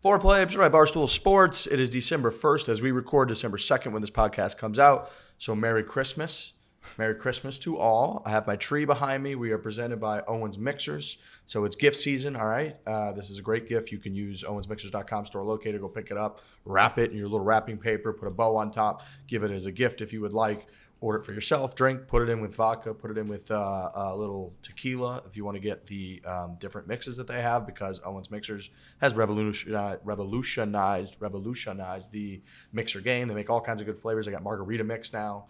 Foreplay, presented by Barstool Sports. It is December 1st as we record December 2nd when this podcast comes out. So Merry Christmas. Merry Christmas to all. I have my tree behind me. We are presented by Owens Mixers. So it's gift season, all right? This is a great gift. You can use owensmixers.com store locator. Go pick it up, wrap it in your little wrapping paper, put a bow on top, give it as a gift if you would like. Order it for yourself, drink, put it in with vodka, put it in with a little tequila if you want to get the different mixes that they have, because Owens Mixers has revolutionized the mixer game. They make all kinds of good flavors. They got margarita mix now.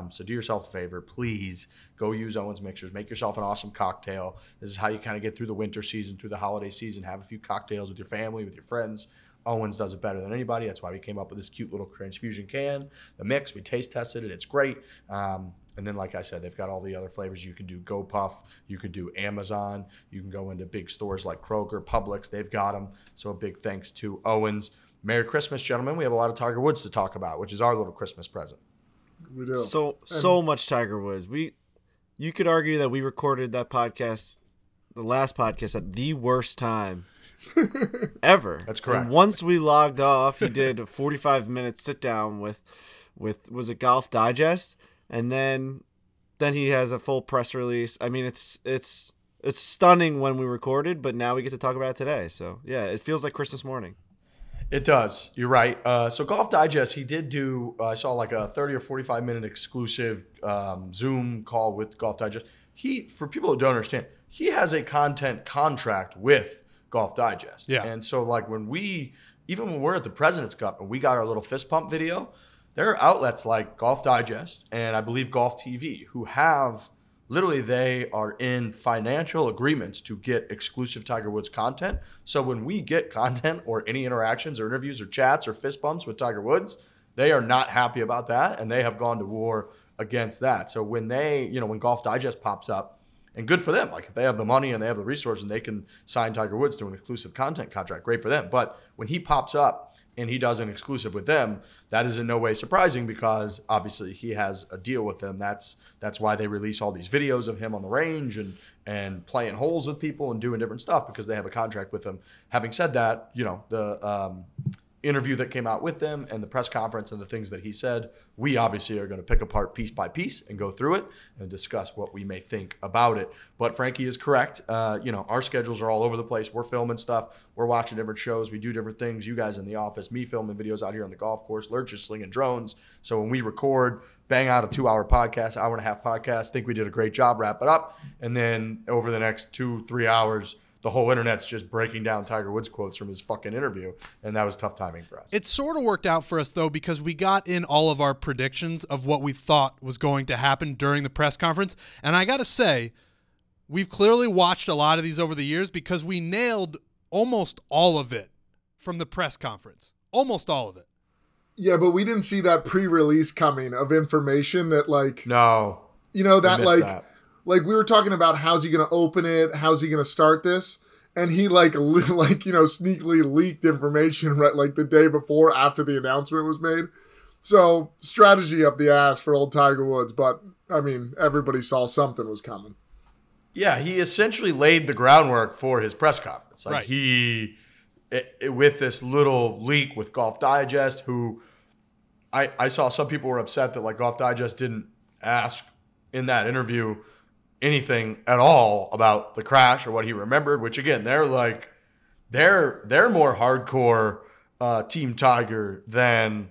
So do yourself a favor. Please go use Owens Mixers. Make yourself an awesome cocktail. This is how you kind of get through the winter season, through the holiday season. Have a few cocktails with your family, with your friends. Owens does it better than anybody. That's why we came up with this cute little Transfusion can. The mix, we taste tested it. It's great. And then, like I said, they've got all the other flavors. You can do Go Puff. You could do Amazon. You can go into big stores like Kroger, Publix. They've got them. So a big thanks to Owens. Merry Christmas, gentlemen. We have a lot of Tiger Woods to talk about, which is our little Christmas present. We do. So much Tiger Woods. You could argue that we recorded that podcast, the last podcast, at the worst time ever. That's correct. And once we logged off, he did a 45-minute sit down with was it Golf Digest, and then he has a full press release. I mean, it's stunning when we recorded, but now we get to talk about it today. So yeah, it feels like Christmas morning. It does. You're right. So Golf Digest, he did do, I saw like a 30 or 45 minute exclusive Zoom call with Golf Digest. For people who don't understand, he has a content contract with Golf Digest. Yeah. And so like even when we're at the President's Cup and we got our little fist pump video, there are outlets like Golf Digest and I believe Golf TV who have literally, they are in financial agreements to get exclusive Tiger Woods content. So when we get content or any interactions or interviews or chats or fist bumps with Tiger Woods, they are not happy about that, and they have gone to war against that. So when when Golf Digest pops up, and good for them, like if they have the money and they have the resources and they can sign Tiger Woods to an exclusive content contract, great for them. But when he pops up and he does an exclusive with them, that is in no way surprising because obviously he has a deal with them. That's why they release all these videos of him on the range and playing holes with people and doing different stuff, because they have a contract with them. Having said that, the interview that came out with them and the press conference and the things that he said, we obviously are going to pick apart piece by piece and go through it and discuss what we may think about it. But Frankie is correct. Our schedules are all over the place. We're filming stuff. We're watching different shows. We do different things. You guys in the office, me filming videos out here on the golf course, Lurch is slinging drones. So when we record, bang out a 2-hour podcast, hour and a half podcast, think we did a great job, wrap it up. And then over the next 2-3 hours, the whole internet's just breaking down Tiger Woods quotes from his fucking interview, and that was tough timing for us. It sort of worked out for us, though, because we got in all of our predictions of what we thought was going to happen during the press conference. And I got to say, we've clearly watched a lot of these over the years because we nailed almost all of it from the press conference. Almost all of it. Yeah, but we didn't see that pre-release coming of information that, like... No. That. Like, we were talking about how's he going to open it, how's he going to start this, and he, sneakily leaked information, right, like, the day before, after the announcement was made. So, strategy up the ass for old Tiger Woods, but, I mean, everybody saw something was coming. Yeah, he essentially laid the groundwork for his press conference. Like, right. With this little leak with Golf Digest, who I saw some people were upset that, like, Golf Digest didn't ask in that interview anything at all about the crash or what he remembered, which again, they're more hardcore Team Tiger than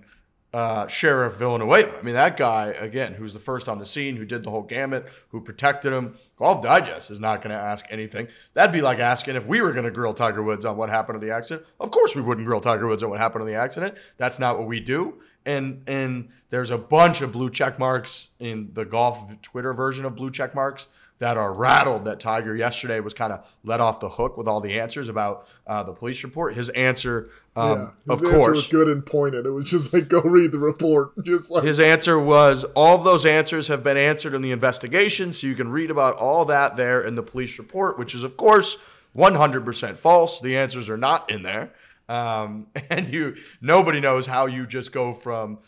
Sheriff Villanueva. I mean, that guy, again, who's the first on the scene, who did the whole gamut, who protected him. Golf Digest is not going to ask anything. That'd be like asking if we were going to grill Tiger Woods on what happened in the accident. Of course we wouldn't grill Tiger Woods on what happened in the accident. That's not what we do. And there's a bunch of blue check marks in the golf Twitter version of blue check marks that are rattled that Tiger yesterday was kind of let off the hook with all the answers about the police report. His answer, his answer was good and pointed. It was just like, go read the report. His answer was, all of those answers have been answered in the investigation, so you can read about all that there in the police report, which is, of course, 100% false. The answers are not in there. And nobody knows how you just go from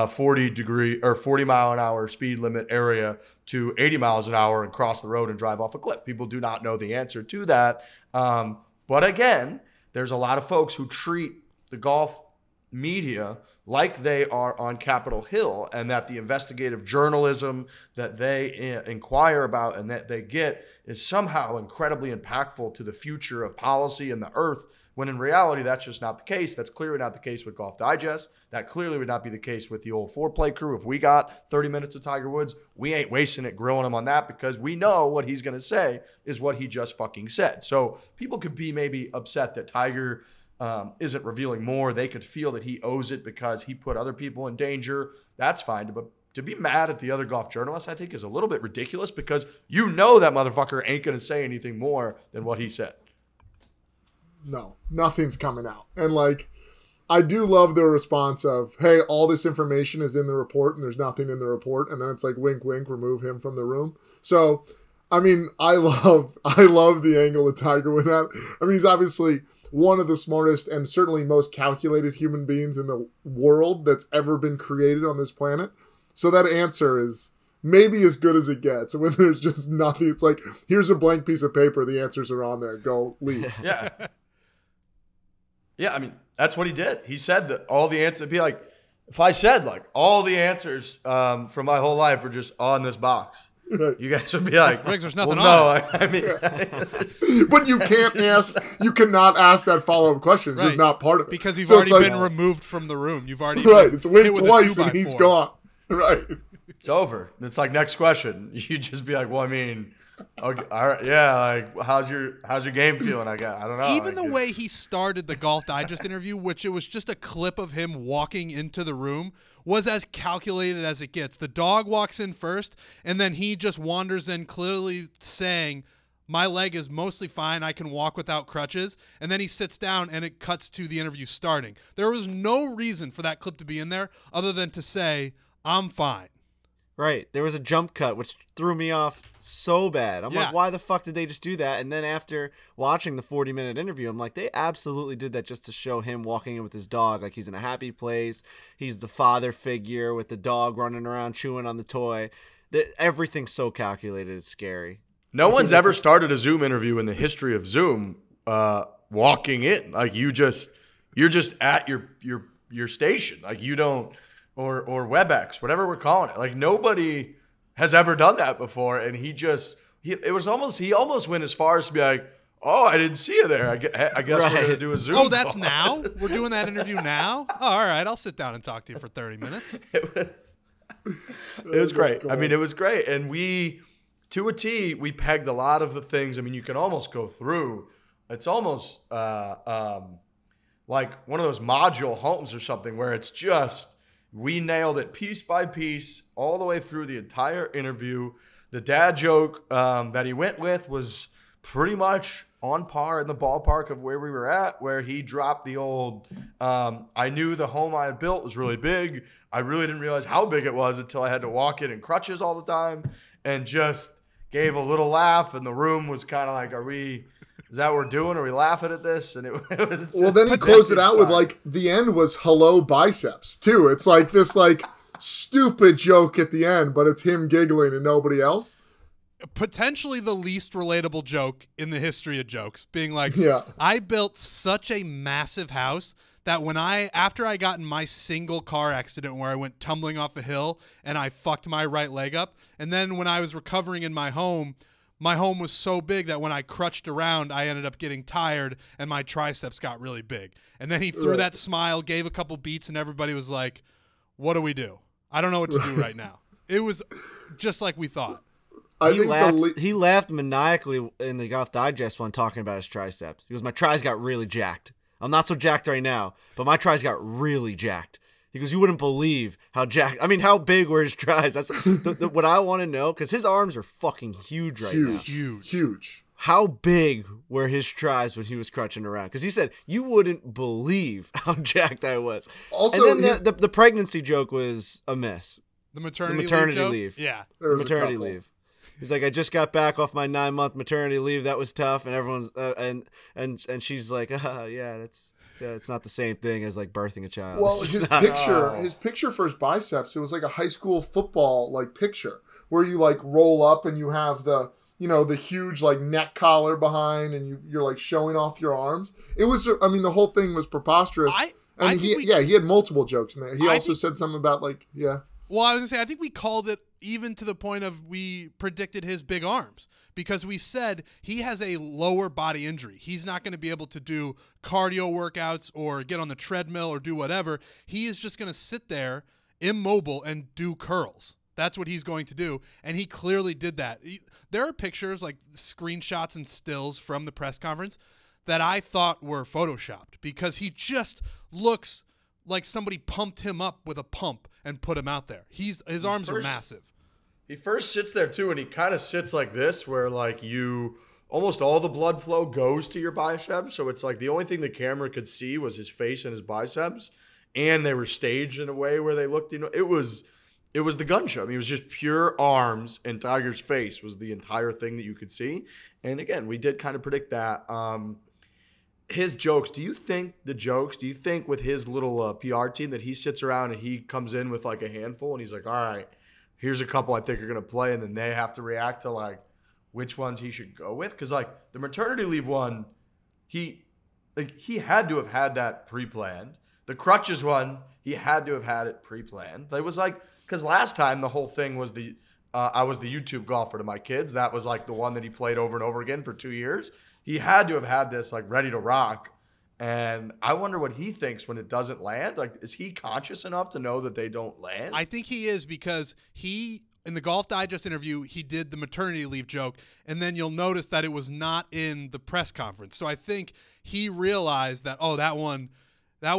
40 mile an hour speed limit area to 80 miles an hour and cross the road and drive off a cliff. People do not know the answer to that. But again, there's a lot of folks who treat the golf media like they are on Capitol Hill, and that the investigative journalism that they inquire about and that they get is somehow incredibly impactful to the future of policy and the earth, when in reality, that's just not the case. That's clearly not the case with Golf Digest. That clearly would not be the case with the old foreplay crew. If we got 30 minutes of Tiger Woods, we ain't wasting it grilling him on that, because we know what he's going to say is what he just fucking said. So people could be maybe upset that Tiger isn't revealing more. They could feel that he owes it because he put other people in danger. That's fine. But to be mad at the other golf journalists, I think is a little bit ridiculous, because you know that motherfucker ain't going to say anything more than what he said. No, nothing's coming out. And like, I do love the response of, hey, all this information is in the report and there's nothing in the report. And then it's like, wink, wink, remove him from the room. So, I mean, I love the angle of Tiger with that. I mean, he's obviously one of the smartest and certainly most calculated human beings in the world that's ever been created on this planet. So that answer is maybe as good as it gets. When there's just nothing, it's like, here's a blank piece of paper. The answers are on there. Go leave. Yeah. Yeah, I mean, that's what he did. He said that all the answers, it'd be like, if I said like all the answers from my whole life were just on this box, right, you guys would be like, Riggs, there's nothing well, on no, I mean, but you can't you cannot ask that follow-up question. It's Right. just not part of it. because you've So already it's been removed from the room. You've already right. been It's a win hit with twice a and he's 2x4. gone. Right. it's over. It's like, next question. You just be like, well, I mean, okay, all right, yeah, like how's your game feeling? I don't know. Even like, the way he started the Golf Digest interview, which it was just a clip of him walking into the room, was as calculated as it gets. The dog walks in first, and then he just wanders in, clearly saying, my leg is mostly fine. I can walk without crutches. And then he sits down, and it cuts to the interview starting. There was no reason for that clip to be in there other than to say, I'm fine. Right. There was a jump cut, which threw me off so bad. I'm like, why the fuck did they just do that? And then after watching the 40-minute interview, I'm like, they absolutely did that just to show him walking in with his dog. Like, he's in a happy place. He's the father figure with the dog running around chewing on the toy. Everything's so calculated. It's scary. No one's ever started a Zoom interview in the history of Zoom walking in. Like, you're just at your station. Like, you don't, or WebEx, whatever we're calling it. Like, nobody has ever done that before. And he almost went as far as to be like, oh, I didn't see you there. I guess Right. we're going to do a Zoom Oh, that's call. now? We're doing that interview now? Oh, all right, I'll sit down and talk to you for 30 minutes. It was great. Cool. I mean, it was great. And we, to a T, we pegged a lot of the things. I mean, you can almost go through. It's almost like one of those module homes or something where it's just, we nailed it piece by piece all the way through the entire interview. The dad joke that he went with was pretty much on par in the ballpark of where we were at, where he dropped the old, I knew the home I had built was really big. I really didn't realize how big it was until I had to walk it in crutches all the time, and just gave a little laugh. And the room was kind of like, is that what we're doing? Are we laughing at this? And it was just, Well, then he closed it out with like, the end was hello biceps too. It's like this like stupid joke at the end, but it's him giggling and nobody else. Potentially the least relatable joke in the history of jokes, being like, Yeah. I built such a massive house that after I got in my single car accident where I went tumbling off a hill and I fucked my right leg up, and then when I was recovering in my home was so big that when I crutched around, I ended up getting tired and my triceps got really big. And then he threw that smile, gave a couple beats, and everybody was like, what do we do? I don't know what to do right now. It was just like we thought. He laughed maniacally in the Golf Digest one talking about his triceps. He goes, my tris got really jacked. I'm not so jacked right now, but my tris got really jacked. He goes, you wouldn't believe how jacked. I mean, how big were his tris? That's what I want to know, because his arms are fucking huge right now. Huge. How big were his tris when he was crutching around? Because he said, you wouldn't believe how jacked I was. Also, and then the pregnancy joke was a miss. The maternity leave. Yeah. There was Maternity a couple. leave. He's like, I just got back off my 9-month maternity leave. That was tough. And everyone's and she's like, it's not the same thing as like birthing a child. Well, It's his not- picture for his biceps, it was like a high school football like picture where you like roll up and you have the the huge like neck collar behind, and you're like showing off your arms. It was, I mean, the whole thing was preposterous. He had multiple jokes in there. He also said something about like, yeah. Well, I was gonna say, I think we called it even to the point of we predicted his big arms, because we said he has a lower body injury. He's not going to be able to do cardio workouts or get on the treadmill or do whatever. He is just going to sit there immobile and do curls. That's what he's going to do, and he clearly did that. There are pictures, like screenshots and stills from the press conference, that I thought were photoshopped, because he just looks like somebody pumped him up with a pump and put him out there. His arms are massive. He first sits there too, and he kind of sits like this, where like almost all the blood flow goes to your biceps. So it's like the only thing the camera could see was his face and his biceps, and they were staged in a way where they looked, it was the gun show. I mean, it was just pure arms, and Tiger's face was the entire thing that you could see. And again, we did kind of predict that. His jokes, do you think with his little PR team that he sits around and he comes in with like a handful and he's like, all right, here's a couple I think are going to play, and then they have to react to like which ones he should go with? Because like the maternity leave one, he had to have had that pre-planned. The crutches one, he had to have had it pre-planned. It was like, because last time the whole thing was I was the YouTube golfer to my kids. That was like the one that he played over and over again for 2 years. He had to have had this like ready to rock. And I wonder what he thinks when it doesn't land. Like, is he conscious enough to know that they don't land? I think he is, because in the Golf Digest interview, he did the maternity leave joke, and then you'll notice that it was not in the press conference. So I think he realized that, that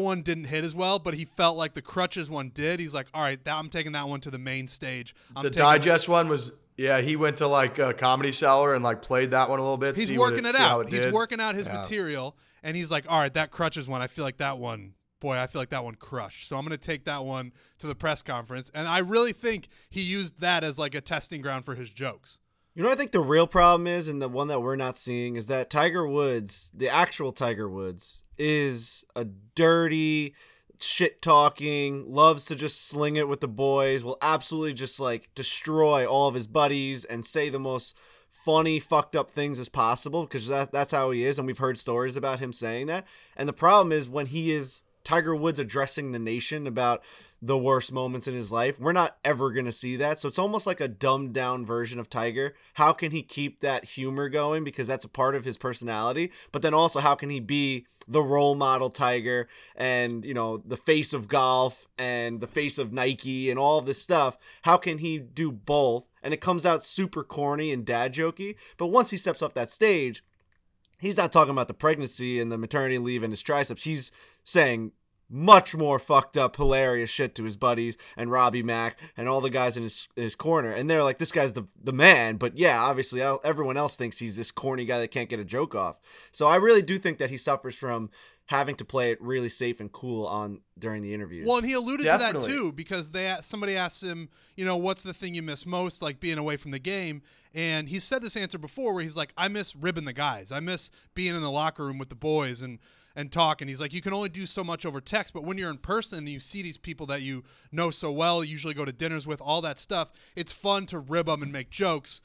one didn't hit as well, but he felt like the crutches one did. He's like, all right, I'm taking that one to the main stage. The Digest one was... Yeah, he went to like a Comedy Cellar and like played that one a little bit. He's working it out. He's working out his material, and he's like, all right, that crutches one, I feel like that one crushed. So I'm going to take that one to the press conference. And I really think he used that as like a testing ground for his jokes. You know what I think the real problem is, and the one that we're not seeing, is that Tiger Woods, the actual Tiger Woods, is a dirty, shit talking, loves to just sling it with the boys, will absolutely just like destroy all of his buddies and say the most funny, fucked up things as possible, because that's how he is, and we've heard stories about him saying that. And the problem is, when he is Tiger Woods addressing the nation about the worst moments in his life, we're not ever going to see that. So it's almost like a dumbed down version of Tiger. How can he keep that humor going? Because that's a part of his personality. But then also, how can he be the role model Tiger and, the face of golf and the face of Nike and all of this stuff? How can he do both? And it comes out super corny and dad jokey. But once he steps off that stage, he's not talking about the pregnancy and the maternity leave and his triceps. He's saying much more fucked up, hilarious shit to his buddies and Robbie Mack and all the guys in his corner. And they're like, this guy's the man. But yeah, obviously everyone else thinks he's this corny guy that can't get a joke off. So I really do think that he suffers from having to play it really safe and cool during the interviews. Well, and he alluded to that too, because somebody asked him, what's the thing you miss most, like being away from the game? And he said this answer before, where he's like, I miss ribbing the guys. I miss being in the locker room with the boys and talk. And he's like, you can only do so much over text, but when you're in person and you see these people that you know so well, you usually go to dinners with, all that stuff, it's fun to rib them and make jokes.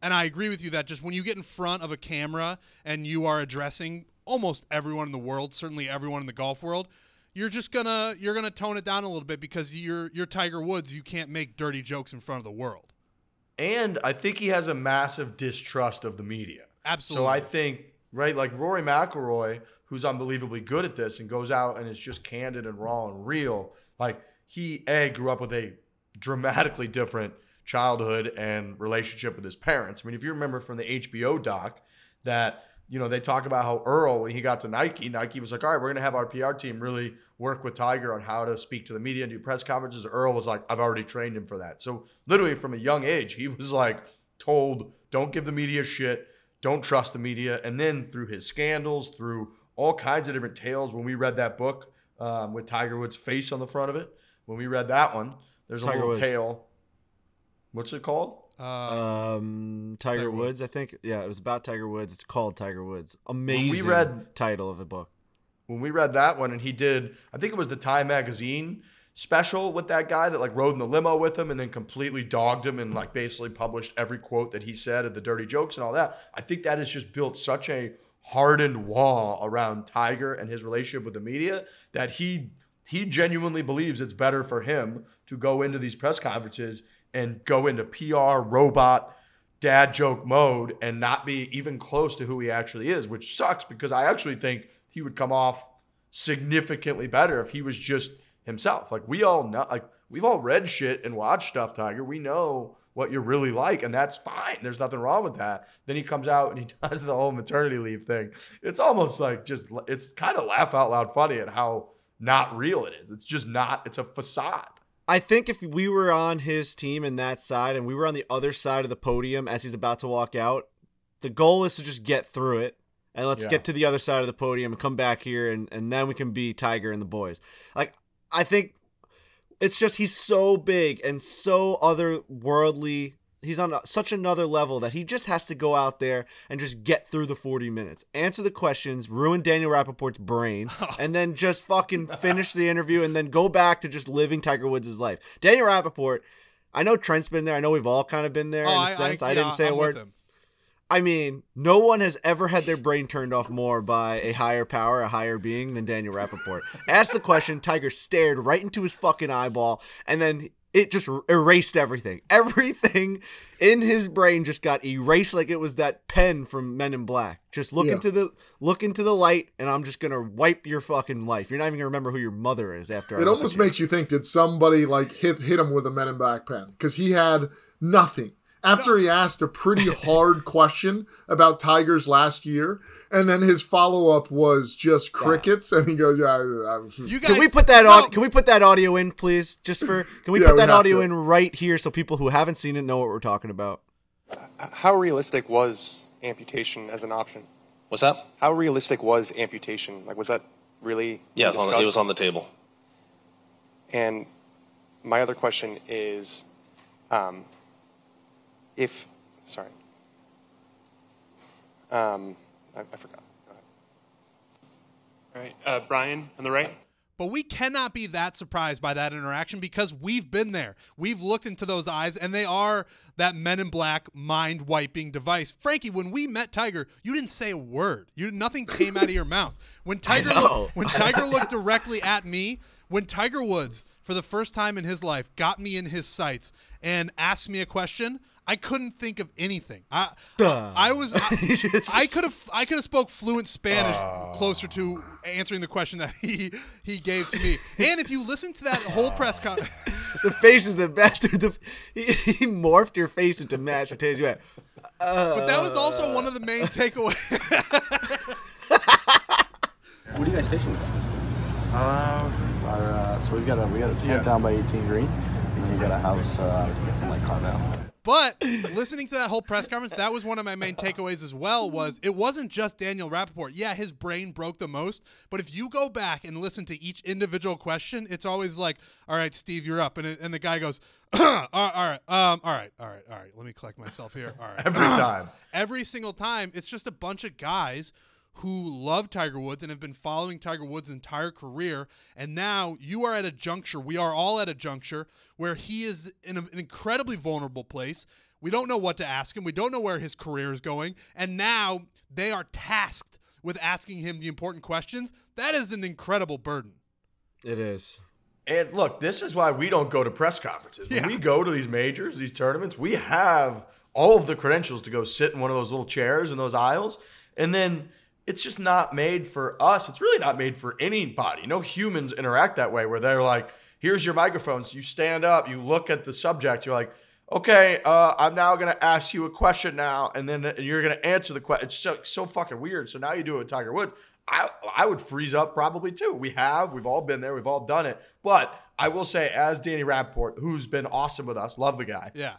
And I agree with you that just when you get in front of a camera and you are addressing almost everyone in the world, certainly everyone in the golf world, you're gonna tone it down a little bit, because you're Tiger Woods. You can't make dirty jokes in front of the world. And I think he has a massive distrust of the media. Absolutely. So I think, right, like Rory McIlroy, who's unbelievably good at this and goes out and is just candid and raw and real. Like, he grew up with a dramatically different childhood and relationship with his parents. I mean, if you remember from the HBO doc that, they talk about how Earl, when he got to Nike was like, all right, we're going to have our PR team really work with Tiger on how to speak to the media and do press conferences. Earl was like, I've already trained him for that. So literally from a young age, he was like told, don't give the media shit, don't trust the media. And then through his scandals, through all kinds of different tales, when we read that book with Tiger Woods' face on the front of it, when we read that one, there's a little tale. What's it called? Tiger Woods, I think. Yeah, it was about Tiger Woods. It's called Tiger Woods. Amazing title of the book. When we read that one, and he did, I think it was the Time magazine special with that guy that like rode in the limo with him and then completely dogged him and like basically published every quote that he said and the dirty jokes and all that. I think that has just built such a hardened wall around Tiger and his relationship with the media that he genuinely believes it's better for him to go into these press conferences and go into PR robot dad joke mode and not be even close to who he actually is, which sucks because I actually think he would come off significantly better if he was just himself. Like we all know, like we've all read shit and watched stuff, Tiger. We know what you're really like, and that's fine. There's nothing wrong with that. Then he comes out and he does the whole maternity leave thing. It's almost like it's kind of laugh out loud funny at how not real it is. It's just not, it's a facade. I think if we were on his team and that side and we were on the other side of the podium as he's about to walk out, the goal is to just get through it and let's get to the other side of the podium and come back here and then we can be Tiger and the boys. Like, I think it's just he's so big and so otherworldly. He's on such another level that he just has to go out there and just get through the 40 minutes, answer the questions, ruin Daniel Rapaport's brain, and then just fucking finish the interview and then go back to just living Tiger Woods' life. Daniel Rapaport, I know Trent's been there. I know we've all kind of been there in a sense. I didn't say a word. I mean, no one has ever had their brain turned off more by a higher power, a higher being than Daniel Rapaport. Asked the question, Tiger stared right into his fucking eyeball, and then it just erased everything. Everything in his brain just got erased like it was that pen from Men in Black. Just look into the light, and I'm just gonna wipe your fucking life. You're not even gonna remember who your mother is after. It almost makes you think, did somebody like hit him with a Men in Black pen? Because he had nothing. After he asked a pretty hard question about Tiger's last year, and then his follow-up was just crickets, and he goes, You guys, can we put that Can we put that audio in, please? Just for can we put that audio in right here so people who haven't seen it know what we're talking about? How realistic was amputation as an option? What's that? How realistic was amputation? Like, was that really? Yeah, it was on the table. And my other question is, I forgot. Go ahead. All right, Brian on the right. But we cannot be that surprised by that interaction because we've been there. We've looked into those eyes, and they are that Men in Black mind-wiping device. Frankie, when we met Tiger, you didn't say a word. Nothing came out of your mouth. When Tiger looked directly at me, when Tiger Woods, for the first time in his life, got me in his sights and asked me a question, I couldn't think of anything. I could have spoke fluent Spanish closer to answering the question that he gave to me. And if you listen to that whole press conference, the face is the best. He morphed your face into mashed potatoes. But that was also one of the main takeaways. What are you guys fishing? So we got a 10 down by 18 green, and we got a house. It's in like Carmel. But listening to that whole press conference, that was one of my main takeaways as well, was it wasn't just Daniel Rapaport. Yeah, his brain broke the most, but if you go back and listen to each individual question, it's always like, all right, Steve, you're up. And the guy goes, all right, let me collect myself here. All right. Every time. Every single time, it's just a bunch of guys who love Tiger Woods and have been following Tiger Woods' entire career. And now you are at a juncture, we are all at a juncture, where he is in an incredibly vulnerable place. We don't know what to ask him. We don't know where his career is going. And now they are tasked with asking him the important questions. That is an incredible burden. It is. And look, this is why we don't go to press conferences. When we go to these majors, these tournaments, we have all of the credentials to go sit in one of those little chairs in those aisles. And then it's just not made for us. It's really not made for anybody. No humans interact that way where they're like, here's your microphones. You stand up, you look at the subject. You're like, okay, I'm now going to ask you a question now. And then you're going to answer the question. It's so fucking weird. So now you do it with Tiger Woods. I would freeze up probably too. We've all been there. We've all done it. But I will say, as Danny Rapaport, who's been awesome with us, love the guy. Yeah.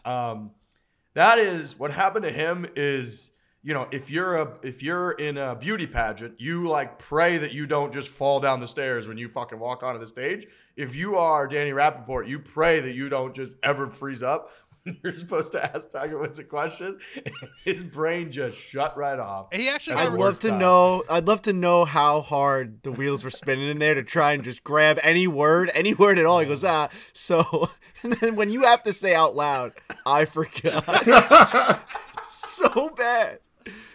That is what happened to him is, you know, if you're in a beauty pageant, you like pray that you don't just fall down the stairs when you fucking walk onto the stage. If you are Danny Rapaport, you pray that you don't just ever freeze up You're supposed to ask Tiger Woods a question. And his brain just shut right off. He actually. I'd love to know how hard the wheels were spinning in there to try and just grab any word at all. He goes, so, and then when you have to say out loud, I forgot. So bad.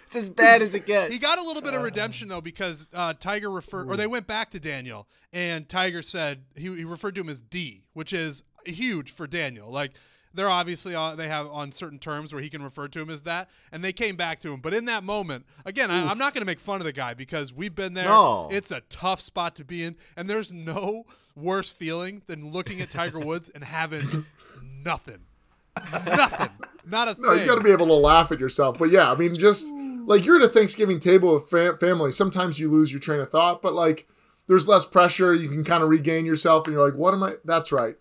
It's as bad as it gets. He got a little bit of redemption though, because Tiger referred, or they went back to Daniel, and Tiger said he referred to him as D, which is huge for Daniel. Like, they're obviously they have on certain terms where he can refer to him as that, and they came back to him. But in that moment, again, I'm not going to make fun of the guy because we've been there. No. It's a tough spot to be in, and there's no worse feeling than looking at Tiger Woods and having nothing. Nothing. Not a thing. No, you got to be able to laugh at yourself. But yeah, I mean, just like you're at a Thanksgiving table with family. Sometimes you lose your train of thought, but like there's less pressure. You can kind of regain yourself, and you're like, "What am I?" That's right.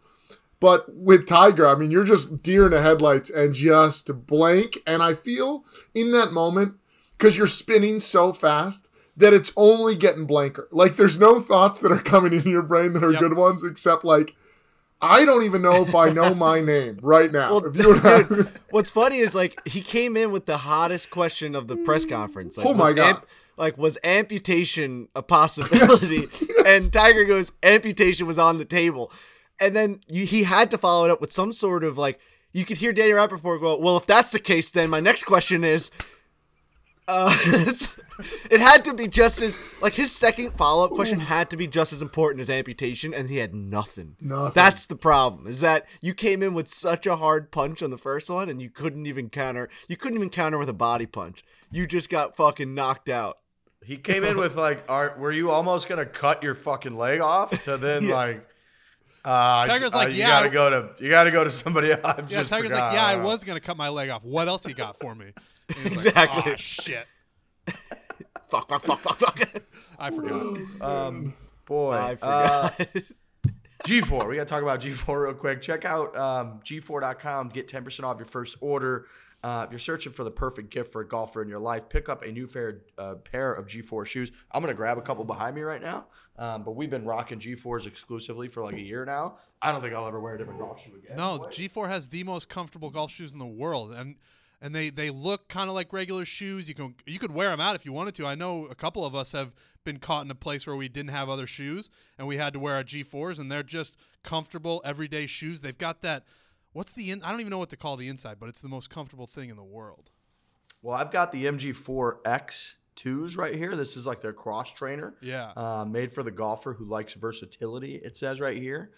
But with Tiger, I mean, you're just deer in the headlights and just blank. And I feel in that moment, because you're spinning so fast, that it's only getting blanker. Like there's no thoughts that are coming into your brain that are good ones, except like, I don't even know if I know my name right now. Well, dude, what's funny is like he came in with the hottest question of the press conference. Like, oh my God. Was amputation a possibility? Yes. And Tiger goes, amputation was on the table. And then he had to follow it up with some sort of like, you could hear Danny Rapaport go, well, if that's the case, then my next question is, it had to be just as, like his second follow-up question had to be just as important as amputation, and he had nothing. That's the problem, is that you came in with such a hard punch on the first one, and you couldn't even counter with a body punch. You just got fucking knocked out. He came in with like, were you almost going to cut your fucking leg off? To then like... Tiger's like, you gotta go to somebody else. Tiger's like, I was gonna cut my leg off. What else you got for me? Exactly. Like, oh, shit. fuck. I forgot. Boy. I forgot. GFore. We gotta talk about GFore real quick. Check out GFore.com. Get 10% off your first order. If you're searching for the perfect gift for a golfer in your life, pick up a new pair of GFore shoes. I'm going to grab a couple behind me right now, but we've been rocking GFores exclusively for like a year now. I don't think I'll ever wear a different golf shoe again. No, GFore has the most comfortable golf shoes in the world, and they look kind of like regular shoes. You could wear them out if you wanted to. I know a couple of us have been caught in a place where we didn't have other shoes, and we had to wear our G4s, and they're just comfortable, everyday shoes. They've got that... I don't even know what to call the inside, but it's the most comfortable thing in the world. Well, I've got the Mg4x Twos right here. This is like their cross trainer. Yeah. Made for the golfer who likes versatility, it says right here.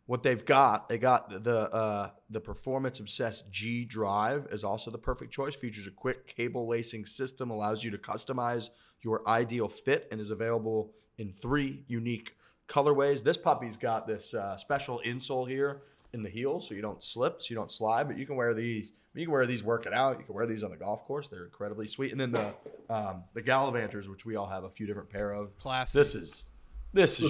What they got the performance obsessed G Drive is also the perfect choice. Features a quick cable lacing system, allows you to customize your ideal fit, and is available in 3 unique colorways. This puppy's got this special insole here in the heel, so you don't slip, so you don't slide. But you can wear these. You can wear these working out. You can wear these on the golf course. They're incredibly sweet. And then the Gallivanters, which we all have a few different pair of. Classic. This is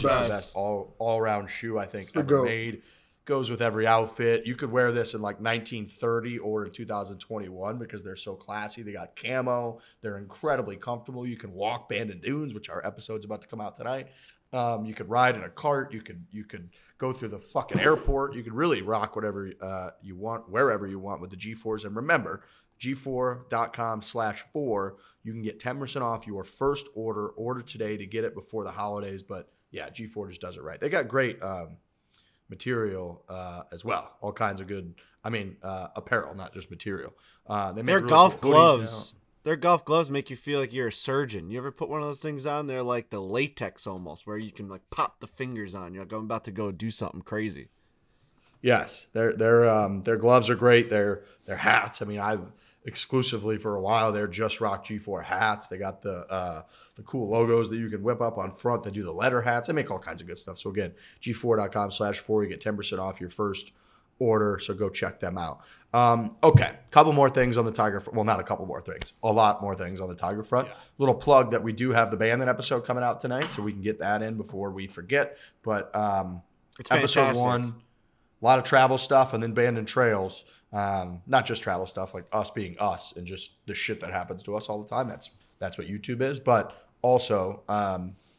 the best all around shoe I think ever made. Goes with every outfit. You could wear this in like 1930 or in 2021 because they're so classy. They got camo. They're incredibly comfortable. You can walk Bandon Dunes, which our episode's about to come out tonight. You could ride in a cart. You could go through the fucking airport. You could really rock whatever you want, wherever you want with the G4s. And remember, G4.com/Fore. You can get 10% off your first order. Order today to get it before the holidays. But yeah, G4 just does it right. They got great material as well. All kinds of good, apparel, not just material. They make their really golf cool gloves. Their golf gloves make you feel like you're a surgeon. You ever put one of those things on? They're like the latex almost, where you can like pop the fingers on. You're like, I'm about to go do something crazy. Yes, their gloves are great. Their hats. I mean, I've exclusively for a while there just rock G4 hats. They got the cool logos that you can whip up on front. They do the letter hats. They make all kinds of good stuff. So again, G4.com/Fore. You get 10% off your first order. So go check them out. Okay, couple more things on the Tiger. Well, not a couple more things. A lot more things on the Tiger front. Yeah. Little plug that we do have the Bandon episode coming out tonight, so we can get that in before we forget. But it's episode fantastic. 1, a lot of travel stuff, and then Bandon Trails. Not just travel stuff, like us being us and just the shit that happens to us all the time. That's what YouTube is. But also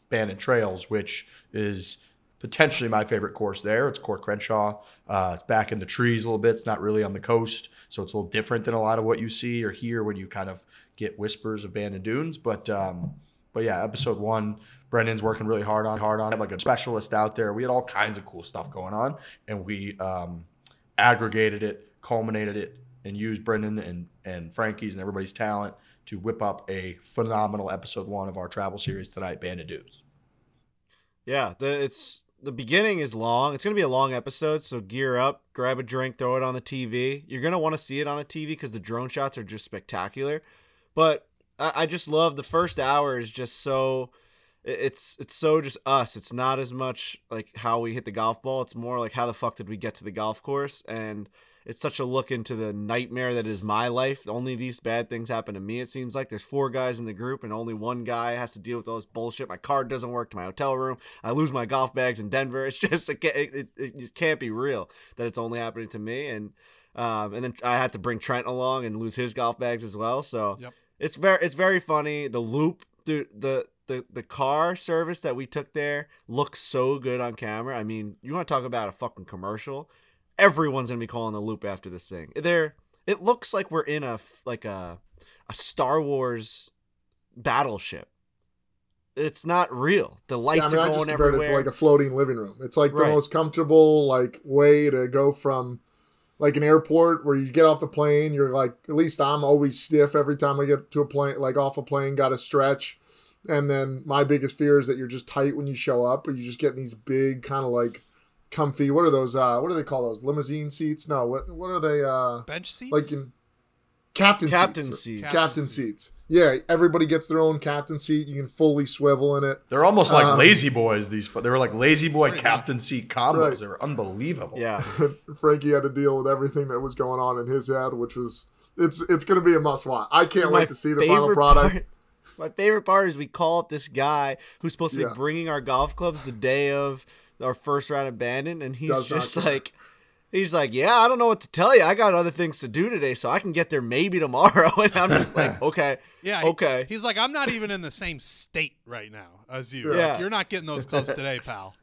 Bandon Trails, which is potentially my favorite course there. It's Court Crenshaw. It's back in the trees a little bit. It's not really on the coast, so it's a little different than a lot of what you see or hear when you kind of get whispers of Bandon Dunes. But yeah, episode 1, Brendan's working really hard on. Had like a specialist out there. We had all kinds of cool stuff going on, and we aggregated it, culminated it, and used Brendan and Frankie's and everybody's talent to whip up a phenomenal episode 1 of our travel series tonight, Bandon Dunes. Yeah, the beginning is long. It's going to be a long episode, so gear up, grab a drink, throw it on the TV. You're going to want to see it on a TV because the drone shots are just spectacular. But I just love the first hour is just so it's so just us. It's not as much like how we hit the golf ball. It's more like how the fuck did we get to the golf course, and it's such a look into the nightmare that is my life. Only these bad things happen to me, it seems like. There's 4 guys in the group, and only one guy has to deal with all this bullshit. My card doesn't work to my hotel room. I lose my golf bags in Denver. It's just, it can't be real that it's only happening to me. And then I had to bring Trent along and lose his golf bags as well. So Yep. It's very funny. The loop, dude, the car service that we took there looks so good on camera. I mean, you want to talk about a fucking commercial? Everyone's gonna be calling the loop after this thing. It looks like we're in a Star Wars battleship. It's not real. The lights are going I just compared everywhere. it to like a floating living room. It's like the Right. most comfortable like way to go from like an airport where you get off the plane. You're like, at least I'm always stiff every time I get to a plane, like off a plane, got to stretch. And then my biggest fear is that you're just tight when you show up, but you just get these big kind of like comfy. What are those? What do they call those? Limousine seats? No. What are they? Bench seats? Like in captain seats. Captain seats. Yeah, everybody gets their own captain seat. You can fully swivel in it. They're almost like lazy boys. They were like lazy boy captain seat combos. Right. They were unbelievable. Yeah. Frankie had to deal with everything that was going on in his head, which was it's going to be a must watch. I can't wait to see the final product. My favorite part is we call up this guy who's supposed to be Yeah. bringing our golf clubs the day of our first round abandoned, and he's Does not just care. he's like, yeah, I don't know what to tell you. I got other things to do today, so I can get there maybe tomorrow. And I'm just like, okay, Yeah. okay. He's like, I'm not even in the same state right now as you. Yeah. Like, you're not getting those clubs today, pal.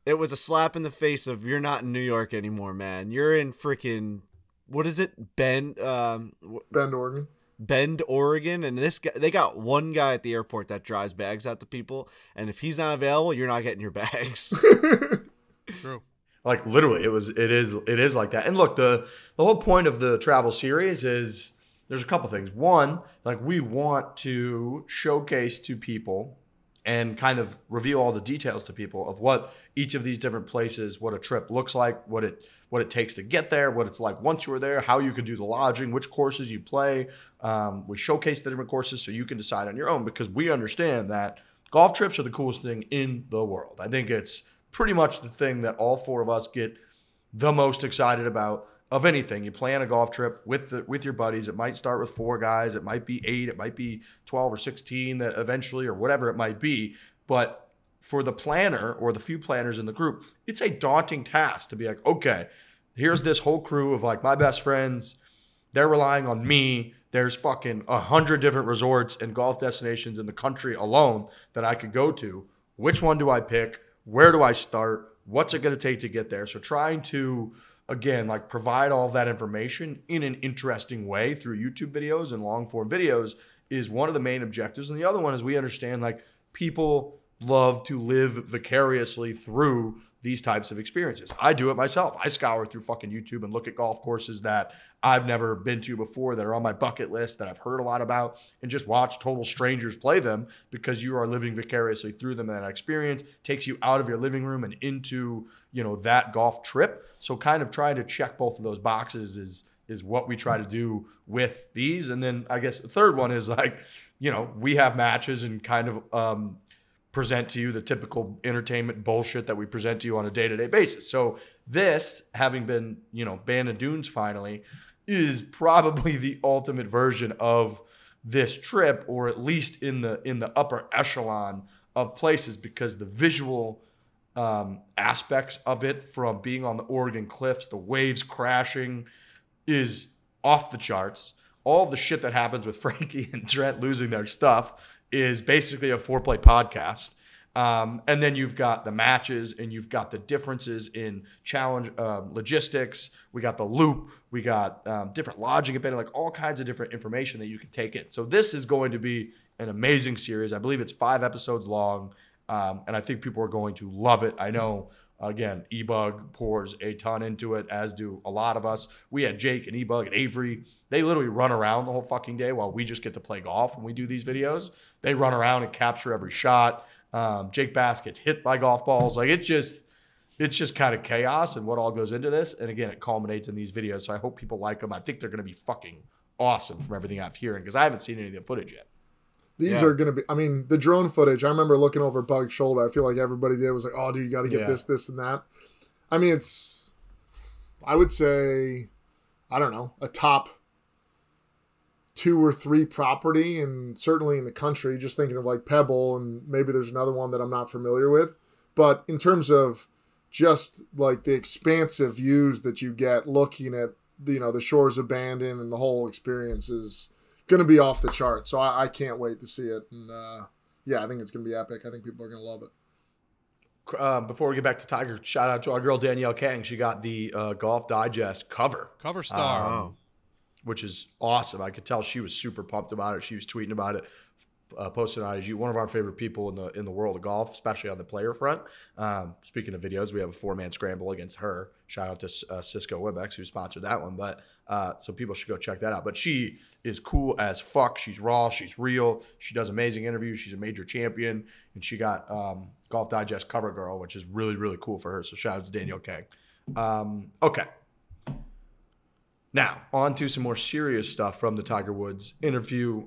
It was a slap in the face of you're not in New York anymore, man. You're in freaking what is it, Bend, Oregon. Bend, Oregon, and this guy, they got one guy at the airport that drives bags out to people, and if he's not available, you're not getting your bags. True. Like literally, it is like that. And look, the whole point of the travel series is there's a couple things. One, like we want to showcase to people and kind of reveal all the details to people of what each of these different places, what a trip looks like, what it takes to get there, what it's like once you were there, how you can do the lodging, which courses you play. We showcase the different courses so you can decide on your own, because we understand that golf trips are the coolest thing in the world. I think it's pretty much the thing that all 4 of us get the most excited about of anything. You plan a golf trip with your buddies. It might start with 4 guys. It might be 8. It might be 12 or 16 that eventually, or whatever it might be. But for the planner or the few planners in the group, it's a daunting task to be like, okay, here's this whole crew of like my best friends. They're relying on me. There's fucking 100 different resorts and golf destinations in the country alone that I could go to. Which one do I pick? Where do I start? What's it going to take to get there? So trying to, again, like provide all of that information in an interesting way through YouTube videos and long form videos is one of the main objectives. And the other one is we understand like people love to live vicariously through these types of experiences. I do it myself. I scour through fucking YouTube and look at golf courses that I've never been to before, that are on my bucket list, that I've heard a lot about, and just watch total strangers play them, because you are living vicariously through them. And that experience takes you out of your living room and into, that golf trip. So kind of trying to check both of those boxes is what we try to do with these. And then I guess the third one is like, we have matches and kind of present to you the typical entertainment bullshit that we present to you on a day-to-day basis. So this, having been, Bandon Dunes finally, is probably the ultimate version of this trip, or at least in the upper echelon of places, because the visual aspects of it, from being on the Oregon cliffs, the waves crashing, is off the charts. All the shit that happens with Frankie and Trent losing their stuff is basically a foreplay podcast. And then you've got the matches, and you've got the differences in challenge logistics. We got the loop. We got different logic, like all kinds of different information that you can take in. So this is going to be an amazing series. I believe it's 5 episodes long, and I think people are going to love it. I know, again, E-Bug pours a ton into it, as do a lot of us. We had Jake and E-Bug and Avery. They literally run around the whole fucking day while we just get to play golf when we do these videos. They run around and capture every shot. Jake Bass gets hit by golf balls. Like, it's just kind of chaos and what all goes into this. And again, it culminates in these videos. So I hope people like them. I think they're going to be fucking awesome from everything I'm hearing, because I haven't seen any of the footage yet. These are going to be, I mean, the drone footage, I remember looking over Bug's shoulder. I feel like everybody did was like, oh, dude, you got to get this, and that. I mean, it's, I would say, I don't know, a top 2 or 3 property, and certainly in the country, just thinking of like Pebble, and maybe there's another one that I'm not familiar with. But in terms of just like the expansive views that you get looking at, the shores of Bandon, and the whole experience is going to be off the chart. So I can't wait to see it. And I think it's going to be epic. I think people are going to love it. Before we get back to Tiger, shout out to our girl Danielle Kang. She got the Golf Digest cover star, which is awesome. I could tell she was super pumped about it. She was tweeting about it, posted on IG. One of our favorite people in the world of golf, especially on the player front. Speaking of videos, we have a 4-man scramble against her. Shout out to Cisco Webex, who sponsored that one. But so people should go check that out. But she is cool as fuck. She's raw. She's real. She does amazing interviews. She's a major champion, and she got Golf Digest cover girl, which is really, really cool for her. So shout out to Danielle Kang. Okay. Now, on to some more serious stuff from the Tiger Woods interview.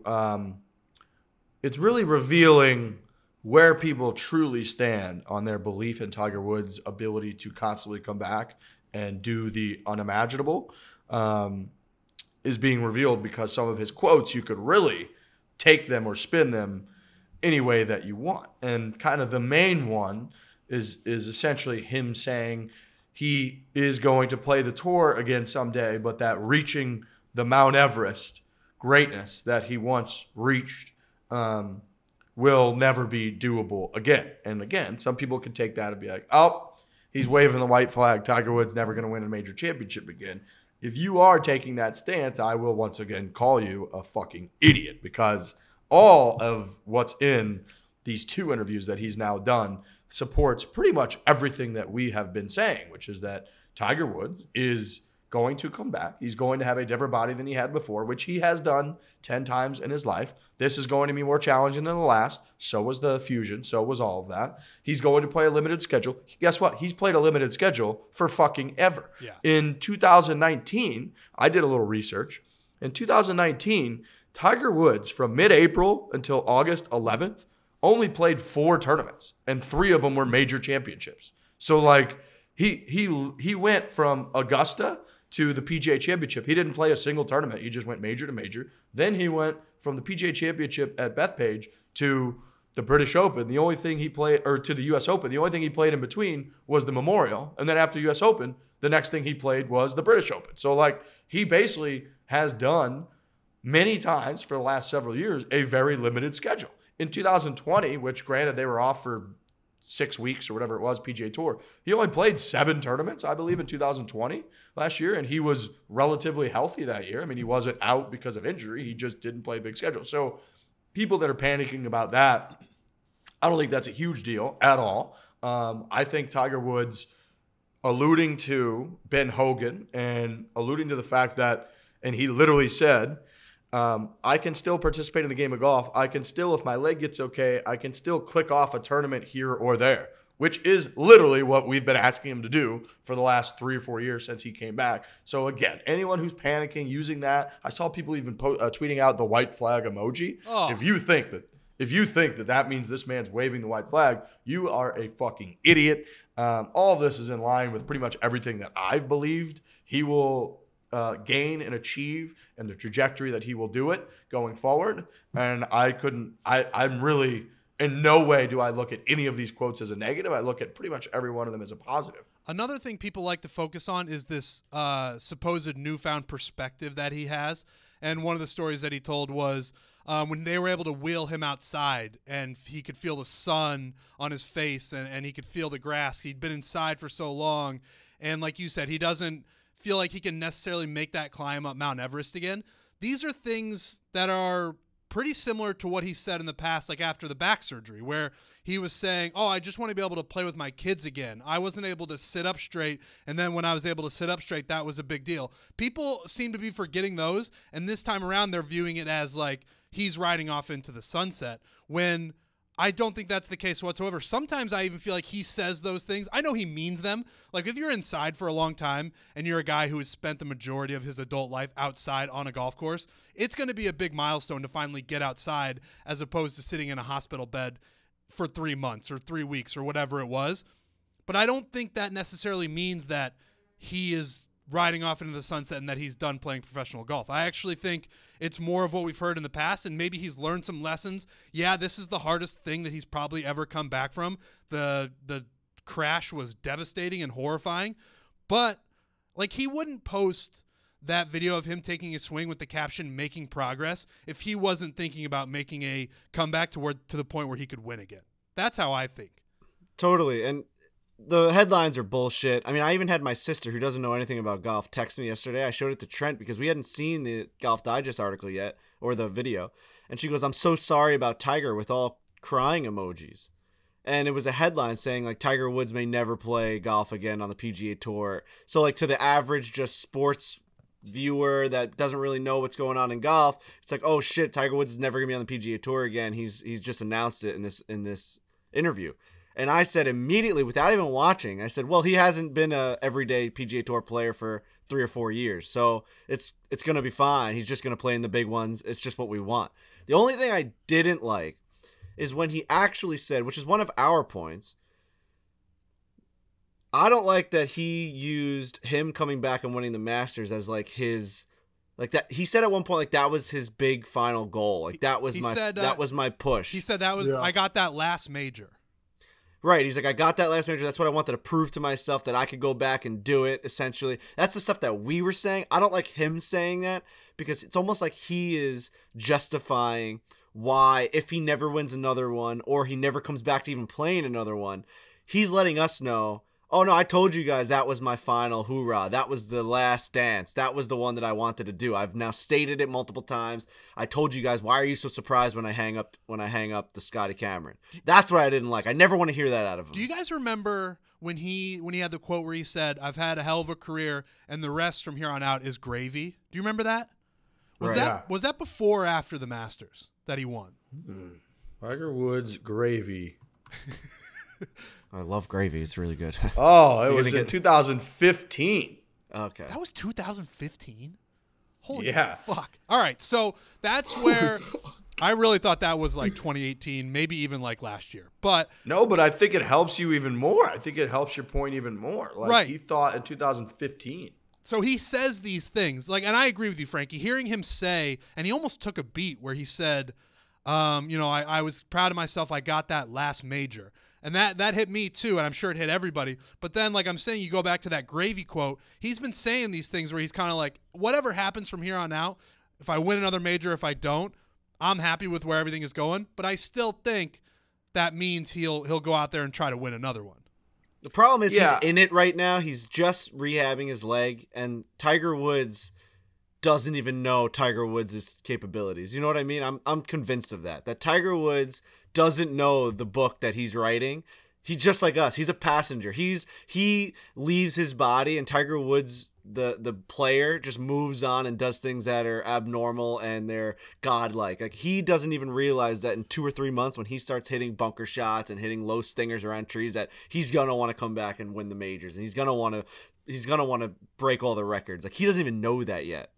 It's really revealing where people truly stand on their belief in Tiger Woods' ability to constantly come back and do the unimaginable. Is being revealed because some of his quotes, you could really take them or spin them any way that you want. And kind of the main one is essentially him saying he is going to play the tour again someday, but that reaching the Mount Everest greatness that he once reached will never be doable again. And again, some people can take that and be like, oh, he's waving the white flag. Tiger Woods never going to win a major championship again. If you are taking that stance, I will once again call you a fucking idiot, because all of what's in these 2 interviews that he's now done supports pretty much everything that we have been saying, which is that Tiger Woods is going to come back. He's going to have a different body than he had before, which he has done 10 times in his life. This is going to be more challenging than the last. So was the Fusion. So was all of that. He's going to play a limited schedule. Guess what? He's played a limited schedule for fucking ever. Yeah. In 2019, I did a little research. In 2019, Tiger Woods, from mid-April until August 11th, only played 4 tournaments, and 3 of them were major championships. So, like, he went from Augusta to the PGA Championship. He didn't play a single tournament. He just went major to major. Then he went from the PGA Championship at Bethpage to the British Open. The only thing he played, or to the U.S. Open, the only thing he played in between was the Memorial. And then after U.S. Open, the next thing he played was the British Open. So, like, he basically has done many times for the last several years a very limited schedule. In 2020, which granted they were off for 6 weeks or whatever it was, PGA Tour, he only played 7 tournaments, I believe, in 2020 last year, and he was relatively healthy that year. I mean, he wasn't out because of injury. He just didn't play a big schedule. So people that are panicking about that, I don't think that's a huge deal at all. I think Tiger Woods alluding to Ben Hogan and alluding to the fact that, and he literally said, I can still participate in the game of golf. I can still, if my leg gets okay, I can still click off a tournament here or there, which is literally what we've been asking him to do for the last 3 or 4 years since he came back. So again, anyone who's panicking using that, I saw people even tweeting out the white flag emoji. Oh. If you think that means this man's waving the white flag, you are a fucking idiot. All of this is in line with pretty much everything that I've believed he will gain and achieve, and the trajectory that he will do it going forward. And I'm really, in no way do I look at any of these quotes as a negative. I look at pretty much every one of them as a positive. Another thing people like to focus on is this supposed newfound perspective that he has. And one of the stories that he told was when they were able to wheel him outside and he could feel the sun on his face and he could feel the grass. He'd been inside for so long. And like you said, he doesn't feel like he can necessarily make that climb up Mount Everest again. These are things that are pretty similar to what he said in the past, like after the back surgery, where he was saying, oh, I just want to be able to play with my kids again. I wasn't able to sit up straight, and then when I was able to sit up straight, that was a big deal. People seem to be forgetting those, and this time around they're viewing it as like he's riding off into the sunset, when I don't think that's the case whatsoever. Sometimes I even feel like he says those things. I know he means them. Like if you're inside for a long time and you're a guy who has spent the majority of his adult life outside on a golf course, it's going to be a big milestone to finally get outside as opposed to sitting in a hospital bed for 3 months or 3 weeks or whatever it was. But I don't think that necessarily means that he is riding off into the sunset and that he's done playing professional golf. I actually think it's more of what we've heard in the past, and maybe he's learned some lessons. Yeah, this is the hardest thing that he's probably ever come back from. The crash was devastating and horrifying, but like he wouldn't post that video of him taking a swing with the caption "making progress" if he wasn't thinking about making a comeback to the point where he could win again. That's how I think. Totally. And the headlines are bullshit. I mean, I even had my sister, who doesn't know anything about golf, text me yesterday. I showed it to Trent because we hadn't seen the Golf Digest article yet, or the video. And she goes, I'm so sorry about Tiger, with all crying emojis. And it was a headline saying, like, Tiger Woods may never play golf again on the PGA Tour. So, like, to the average just sports viewer that doesn't really know what's going on in golf, it's like, oh, shit, Tiger Woods is never going to be on the PGA Tour again. He's just announced it in this interview. And I said immediately, without even watching, I said, well, he hasn't been a everyday PGA Tour player for 3 or 4 years. So it's going to be fine. He's just going to play in the big ones. It's just what we want. The only thing I didn't like is when he actually said, which is one of our points, I don't like that he used him coming back and winning the Masters as like his, like that. He said at one point, like that was his big final goal. Like that was that was my push. He said that was, I got that last major. Right. He's like, I got that last major. That's what I wanted to prove to myself, that I could go back and do it, essentially. That's the stuff that we were saying. I don't like him saying that because it's almost like he is justifying why, if he never wins another one or he never comes back to even playing another one, he's letting us know, oh, no, I told you guys that was my final hoorah. That was the last dance. That was the one that I wanted to do. I've now stated it multiple times. I told you guys, why are you so surprised when I hang up the Scotty Cameron? That's what I didn't like. I never want to hear that out of him. Do you guys remember when he had the quote where he said, I've had a hell of a career and the rest from here on out is gravy? Do you remember that? Was that before or after the Masters that he won? Tiger Woods gravy. I love gravy. It's really good. Oh, it was in 2015. Okay. That was 2015? Holy fuck. All right, so that's where I really thought that was like 2018, maybe even like last year. But no, but I think it helps you even more. I think it helps your point even more. Like right. He thought in 2015. So he says these things, like, and I agree with you, Frankie. Hearing him say, and he almost took a beat where he said, I was proud of myself. I got that last major. And that hit me too, and I'm sure it hit everybody. But then, like I'm saying, you go back to that gravy quote. He's been saying these things where he's kind of like, whatever happens from here on out, if I win another major, if I don't, I'm happy with where everything is going. But I still think that means he'll go out there and try to win another one. The problem is he's in it right now. He's just rehabbing his leg, and Tiger Woods doesn't even know Tiger Woods' capabilities. You know what I mean? I'm convinced of that. That Tiger Woods doesn't know the book that he's writing. He's just like us. He's a passenger. He leaves his body, and Tiger Woods, the player, just moves on and does things that are abnormal and they're godlike. Like he doesn't even realize that in 2 or 3 months, when he starts hitting bunker shots and hitting low stingers around trees, that he's gonna want to come back and win the majors, and he's gonna want to break all the records. Like he doesn't even know that yet.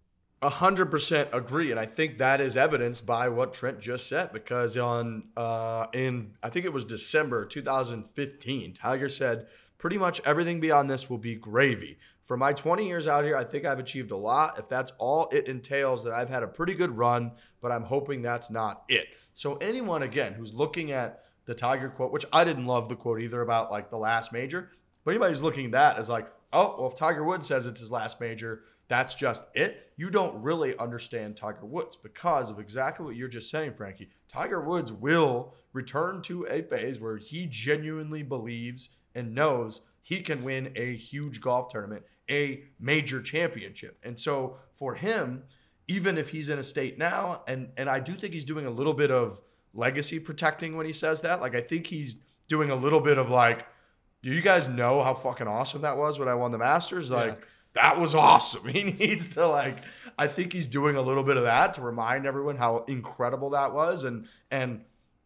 100% agree, and I think that is evidenced by what Trent just said, because in I think it was December 2015, Tiger said pretty much everything beyond this will be gravy. For my 20 years out here, I think I've achieved a lot. If that's all it entails, then I've had a pretty good run, but I'm hoping that's not it. So anyone, again, who's looking at the Tiger quote, which I didn't love the quote either about like the last major, but anybody who's looking at that is like, oh, well, if Tiger Woods says it's his last major, that's just it, you don't really understand Tiger Woods because of exactly what you're just saying, Frankie. Tiger Woods will return to a phase where he genuinely believes and knows he can win a huge golf tournament, a major championship. And so for him, even if he's in a state now, and I do think he's doing a little bit of legacy protecting when he says that. Like, I think he's doing a little bit of like, do you guys know how fucking awesome that was when I won the Masters? Like, that was awesome. He needs to, like, I think he's doing a little bit of that to remind everyone how incredible that was. And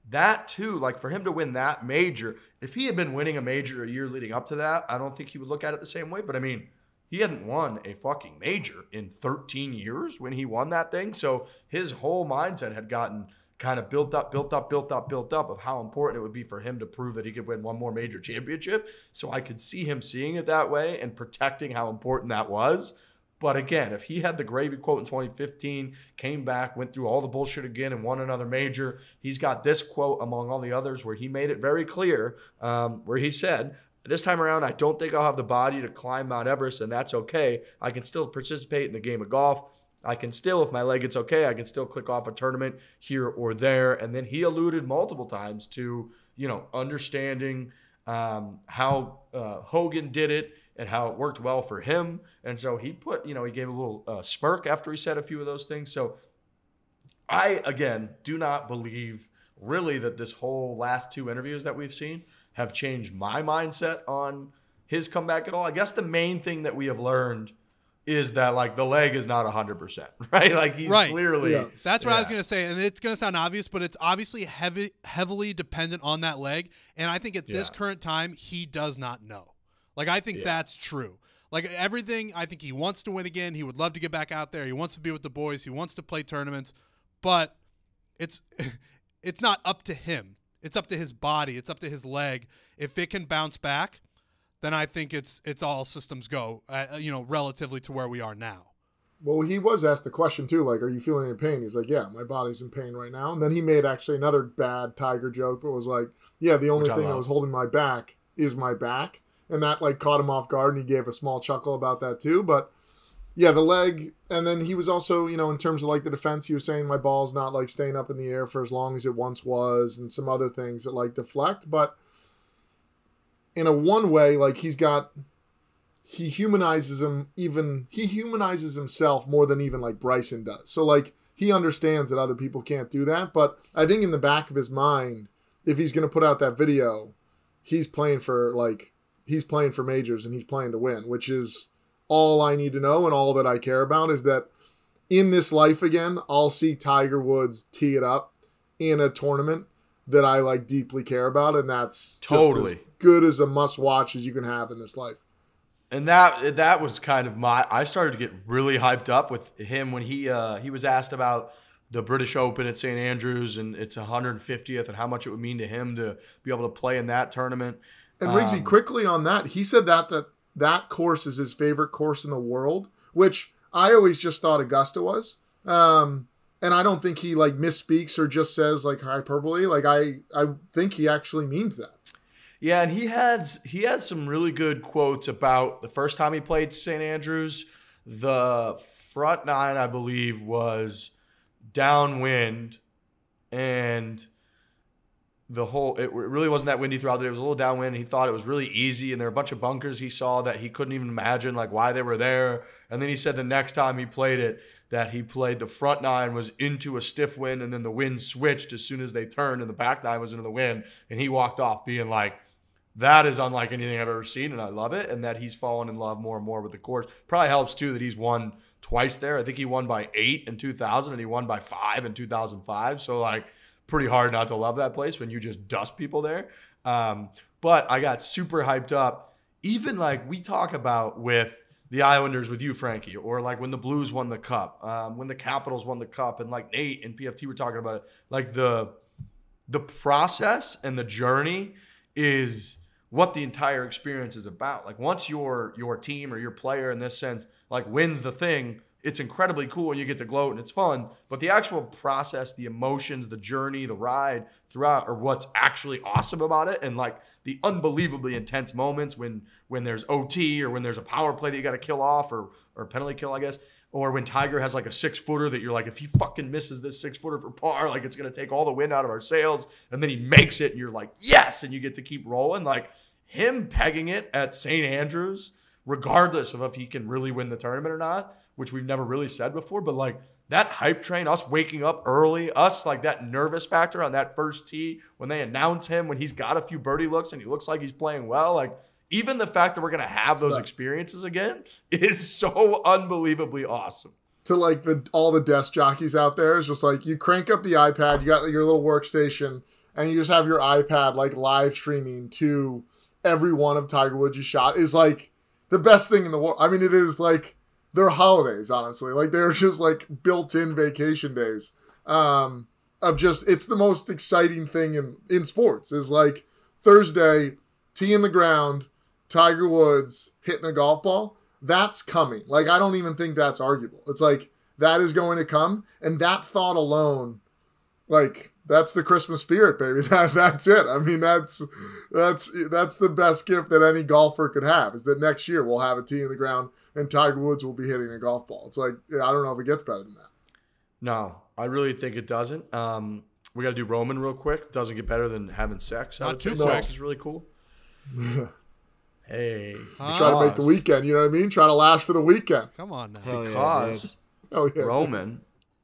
that too, like, for him to win that major, if he had been winning a major a year leading up to that, I don't think he would look at it the same way. But I mean, he hadn't won a fucking major in 13 years when he won that thing. So his whole mindset had gotten kind of built up of how important it would be for him to prove that he could win one more major championship. So I could see him seeing it that way and protecting how important that was. But again, if he had the gravy quote in 2015, came back, went through all the bullshit again and won another major, he's got this quote among all the others where he made it very clear, where he said, this time around, I don't think I'll have the body to climb Mount Everest, and that's okay. I can still participate in the game of golf. I can still, if my leg gets okay, I can still click off a tournament here or there. And then he alluded multiple times to, understanding how Hogan did it and how it worked well for him. And so he put, he gave a little smirk after he said a few of those things. So I, again, do not believe really that this whole last two interviews that we've seen have changed my mindset on his comeback at all. I guess the main thing that we have learned is that, like, the leg is not 100%, right? Like, he's clearly. Yeah. That's what I was going to say. And it's going to sound obvious, but it's obviously heavily dependent on that leg. And I think at this current time, he does not know. Like, I think that's true. Like, everything, I think he wants to win again. He would love to get back out there. He wants to be with the boys. He wants to play tournaments. But it's not up to him. It's up to his body. It's up to his leg. If it can bounce back, then I think it's all systems go, relatively to where we are now. Well, he was asked the question, too, like, are you feeling any pain? He's like, yeah, my body's in pain right now. And then he made actually another bad Tiger joke, but was like, yeah, the only thing I was holding my back is my back. And that, like, caught him off guard, and he gave a small chuckle about that, too. But, yeah, the leg, and then he was also, in terms of, like, the defense, he was saying my ball's not, like, staying up in the air for as long as it once was, and some other things that, like, deflect. But in a one way, like, he humanizes himself more than even, like, Bryson does. So, like, he understands that other people can't do that. But I think in the back of his mind, if he's going to put out that video, he's playing for majors and he's playing to win, which is all I need to know. And all that I care about is that in this life again, I'll see Tiger Woods tee it up in a tournament that I, like, deeply care about. And that's totally just as good as a must watch as you can have in this life. And that was kind of I started to get really hyped up with him when he was asked about the British Open at St. Andrews and it's 150th and how much it would mean to him to be able to play in that tournament. And Riggsy, quickly on that, he said that course is his favorite course in the world, which I always just thought Augusta was. And I don't think he, like, misspeaks or just says, like, hyperbole. Like, I think he actually means that. Yeah, and he had some really good quotes about the first time he played St. Andrews. The front nine, I believe, was downwind, and it really wasn't that windy throughout the day. It was a little downwind. He thought it was really easy, and there were a bunch of bunkers he saw that he couldn't even imagine, like, why they were there. And then he said the next time he played it, that he played the front nine was into a stiff wind, and then the wind switched as soon as they turned, and the back nine was into the wind, and he walked off being like, that is unlike anything I've ever seen, and I love it, and that he's fallen in love more and more with the course. Probably helps, too, that he's won twice there. I think he won by 8 in 2000, and he won by 5 in 2005. So, like, pretty hard not to love that place when you just dust people there. But I got super hyped up. Even, like, we talk about with the Islanders with you, Frankie, or, like, when the Blues won the Cup, when the Capitals won the Cup, and, like, Nate and PFT were talking about it. Like, the process and the journey is what the entire experience is about. Like, once your team or your player in this sense, like, wins the thing, it's incredibly cool and you get to gloat and it's fun. But the actual process, the emotions, the journey, the ride throughout are what's actually awesome about it. And like the unbelievably intense moments when there's OT or when there's a power play that you got to kill off or penalty kill, I guess. Or when Tiger has like a 6-footer that you're like, if he fucking misses this 6-footer for par, like it's going to take all the wind out of our sails. And then he makes it and you're like, yes. And you get to keep rolling. Like him pegging it at St. Andrews, regardless of if he can really win the tournament or not, which we've never really said before, but like that hype train, us waking up early, us like that nervous factor on that first tee when they announce him, when he's got a few birdie looks and he looks like he's playing well, like even the fact that we're going to have those experiences again is so unbelievably awesome. To like all the desk jockeys out there, is just like you crank up the iPad, you got your little workstation, and you just have your iPad like live streaming to every one of Tiger Woods' shot is like the best thing in the world. I mean, it is like they're holidays, honestly. Like they're just like built-in vacation days of just, it's the most exciting thing in sports is like Thursday, tee in the ground, Tiger Woods hitting a golf ball. That's coming. Like, I don't even think that's arguable. It's like, that is going to come. And that thought alone, like, that's the Christmas spirit, baby. That's it. I mean, that's the best gift that any golfer could have, is that next year we'll have a tee in the ground and Tiger Woods will be hitting a golf ball. It's like, I don't know if it gets better than that. No, I really think it doesn't. We got to do Roman real quick. It doesn't get better than having sex. Not too sex quick. is really cool. Hey. Try to make the weekend, you know what I mean? Try to last for the weekend. Come on now. Because Yeah. Roman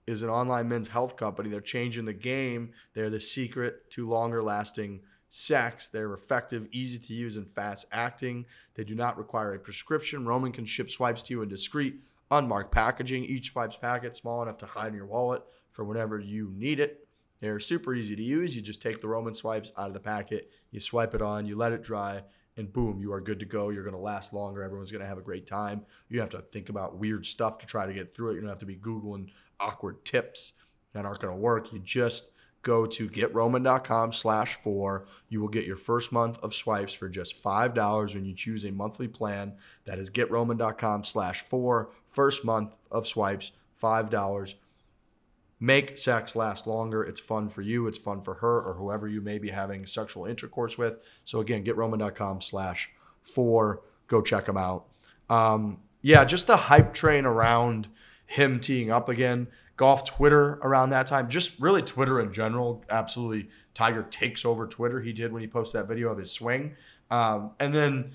is an online men's health company. They're changing the game. They're the secret to longer lasting sex. They're effective, easy to use, and fast acting. They do not require a prescription. Roman can ship swipes to you in discreet, unmarked packaging. Each swipe's packet small enough to hide in your wallet for whenever you need it. They're super easy to use. You just take the Roman swipes out of the packet, you swipe it on, you let it dry, and boom, you are good to go. You're going to last longer. Everyone's going to have a great time. You have to think about weird stuff to try to get through it. You don't have to be Googling awkward tips that aren't going to work. You just go to getroman.com/4. You will get your first month of swipes for just $5 when you choose a monthly plan. That is getroman.com/4. First month of swipes, $5. Make sex last longer. It's fun for you. It's fun for her or whoever you may be having sexual intercourse with. So again, getroman.com/4. Go check them out. Just the hype train around him teeing up again. Golf Twitter around that time. Just really Twitter in general. Absolutely. Tiger takes over Twitter. He did when he posted that video of his swing. And then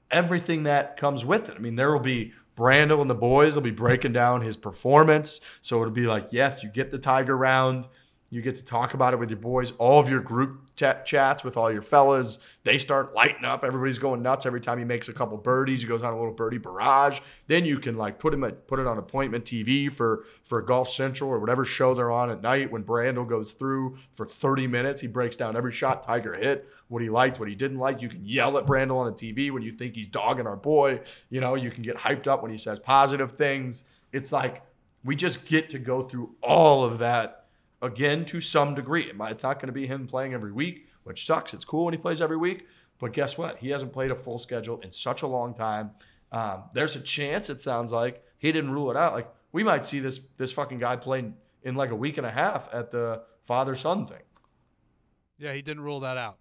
everything that comes with it. I mean, there will be Brandel and the boys will be breaking down his performance. So it'll be like, yes, you get the Tiger round. You get to talk about it with your boys. All of your group chats with all your fellas, they start lighting up. Everybody's going nuts every time he makes a couple birdies. He goes on a little birdie barrage. Then you can like put it on appointment TV for Golf Central or whatever show they're on at night. When Brandel goes through for 30 minutes, he breaks down every shot Tiger hit, what he liked, what he didn't like. You can yell at Brandel on the TV when you think he's dogging our boy. You know, you can get hyped up when he says positive things. It's like we just get to go through all of that again, to some degree. It's not going to be him playing every week, which sucks. It's cool when he plays every week. But guess what? He hasn't played a full schedule in such a long time. There's a chance, it sounds like, he didn't rule it out. Like, we might see this fucking guy play in like a week and a half at the father-son thing. Yeah, he didn't rule that out.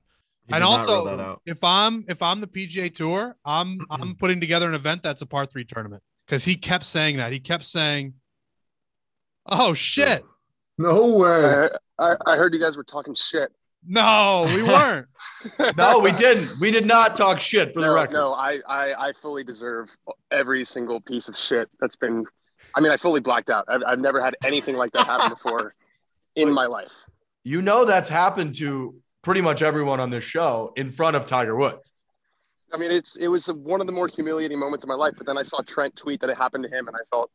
He And did not also, rule that out. if I'm the PGA Tour, I'm putting together an event that's a par 3 tournament, because he kept saying that. He kept saying, "Oh shit." No way. I heard you guys were talking shit. No, we weren't. No, we didn't. We did not talk shit for the record. No, I fully deserve every single piece of shit that's been. I mean, I fully blacked out. I've never had anything like that happen before in my life. You know that's happened to pretty much everyone on this show in front of Tiger Woods. I mean, it was one of the more humiliating moments of my life. But then I saw Trent tweet that it happened to him, and I felt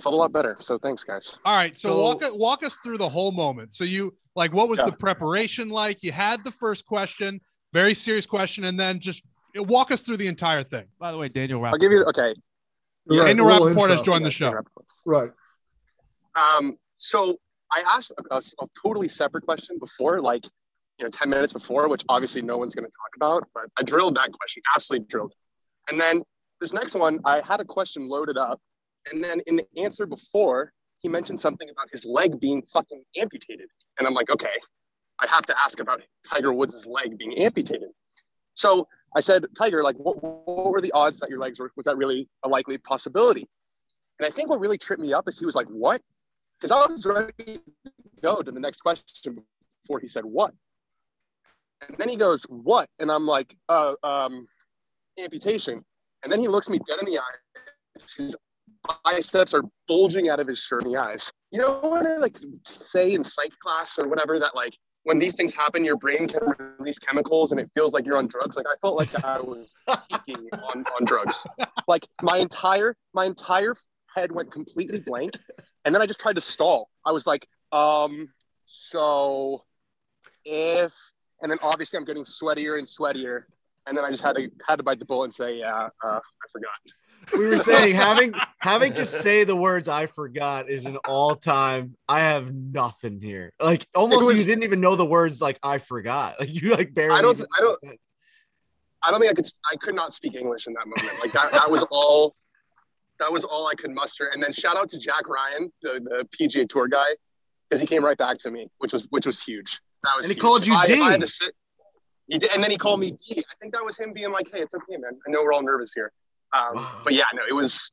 a lot better. So thanks, guys. All right. So walk us through the whole moment. So you what was the preparation like? You had the first question, very serious question, and then just walk us through the entire thing. By the way, Daniel Rapaport. I'll give you okay. Right, Daniel a little Rapaport has intro. joined the show. Right. So I asked a totally separate question before, 10 minutes before, which obviously no one's going to talk about, but I drilled that question, absolutely drilled it. And then this next one, I had a question loaded up And then in the answer before, he mentioned something about his leg being fucking amputated. And I'm like, okay, I have to ask about Tiger Woods' leg being amputated. So I said, Tiger, like, what were the odds that your legs were, was that really a likely possibility? And I think what really tripped me up is he was like, what? Because I was ready to go to the next question before he said what. And then he goes, what? And I'm like, amputation. And then he looks me dead in the eye. His biceps are bulging out of his shirt in the eyes. You know when I like say in psych class or whatever that like when these things happen, your brain can release chemicals and it feels like you're on drugs. Like I felt like I was peaking on drugs. Like my entire head went completely blank. And then I just tried to stall. I was like, so if, and then obviously I'm getting sweatier and sweatier. And then I just had to bite the bullet and say, yeah, I forgot. We were saying having to say the words "I forgot" is an all-time. I have nothing here. Like almost you didn't even know the words like "I forgot." Like you like barely. I don't think I could not speak English in that moment. Like that was all. That was all I could muster. And then shout out to Jack Ryan, the PGA Tour guy, because he came right back to me, which was huge. That was. And he called you D. I had to sit. He did, and then he called me D. I think that was him being like, "Hey, it's okay, man. I know we're all nervous here." But yeah, no, it was.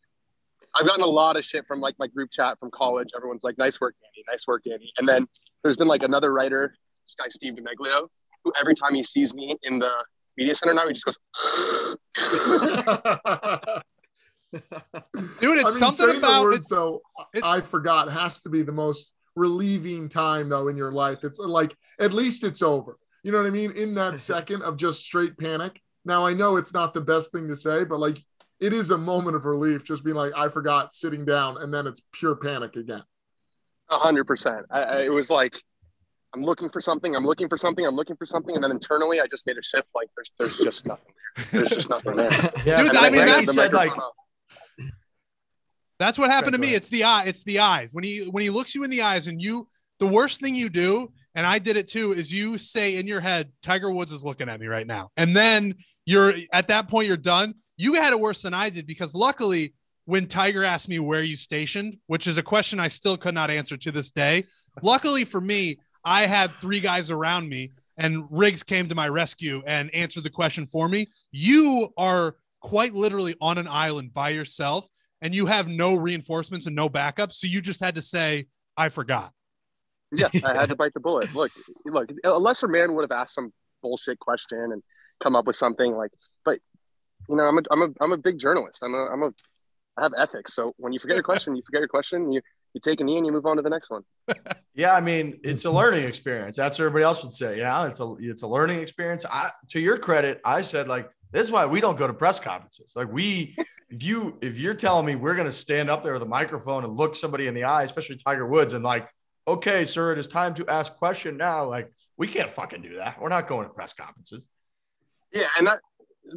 I've gotten a lot of shit from like my group chat from college. Everyone's like, "Nice work, Danny. Nice work, Danny." And then there's been like another writer, this guy Steve DeMeglio, who every time he sees me in the media center now, he just goes. Dude, it's something about words, though. I forgot has to be the most relieving time though in your life. It's like at least it's over. You know what I mean? In that second of just straight panic. Now I know it's not the best thing to say, but like it is a moment of relief just being like, I forgot, sitting down, and then it's pure panic again. 100%. It was like, I'm looking for something. And then internally I just made a shift. Like there's just nothing there. There's just nothing there. Yeah, dude, I mean, he said like, that's what happened to me. It's the eye. It's the eyes. When he looks you in the eyes and the worst thing you do, and I did it too, is you say in your head, Tiger Woods is looking at me right now. And then you're at that point, you're done. You had it worse than I did because luckily when Tiger asked me where you stationed, which is a question I still could not answer to this day. Luckily for me, I had 3 guys around me and Riggs came to my rescue and answered the question for me. You are quite literally on an island by yourself and you have no reinforcements and no backup. So you just had to say, I forgot. Yeah, I had to bite the bullet. Look, a lesser man would have asked some bullshit question and come up with something like, but you know, I'm a big journalist. I have ethics. So when you forget your question, you take a knee and you move on to the next one. Yeah, I mean, it's a learning experience. That's what everybody else would say. Yeah, it's a learning experience. To your credit, I said like, this is why we don't go to press conferences. Like if you're telling me we're going to stand up there with a microphone and look somebody in the eye, especially Tiger Woods, and like, okay, sir, it is time to ask question now. Like, we can't fucking do that. We're not going to press conferences. Yeah, and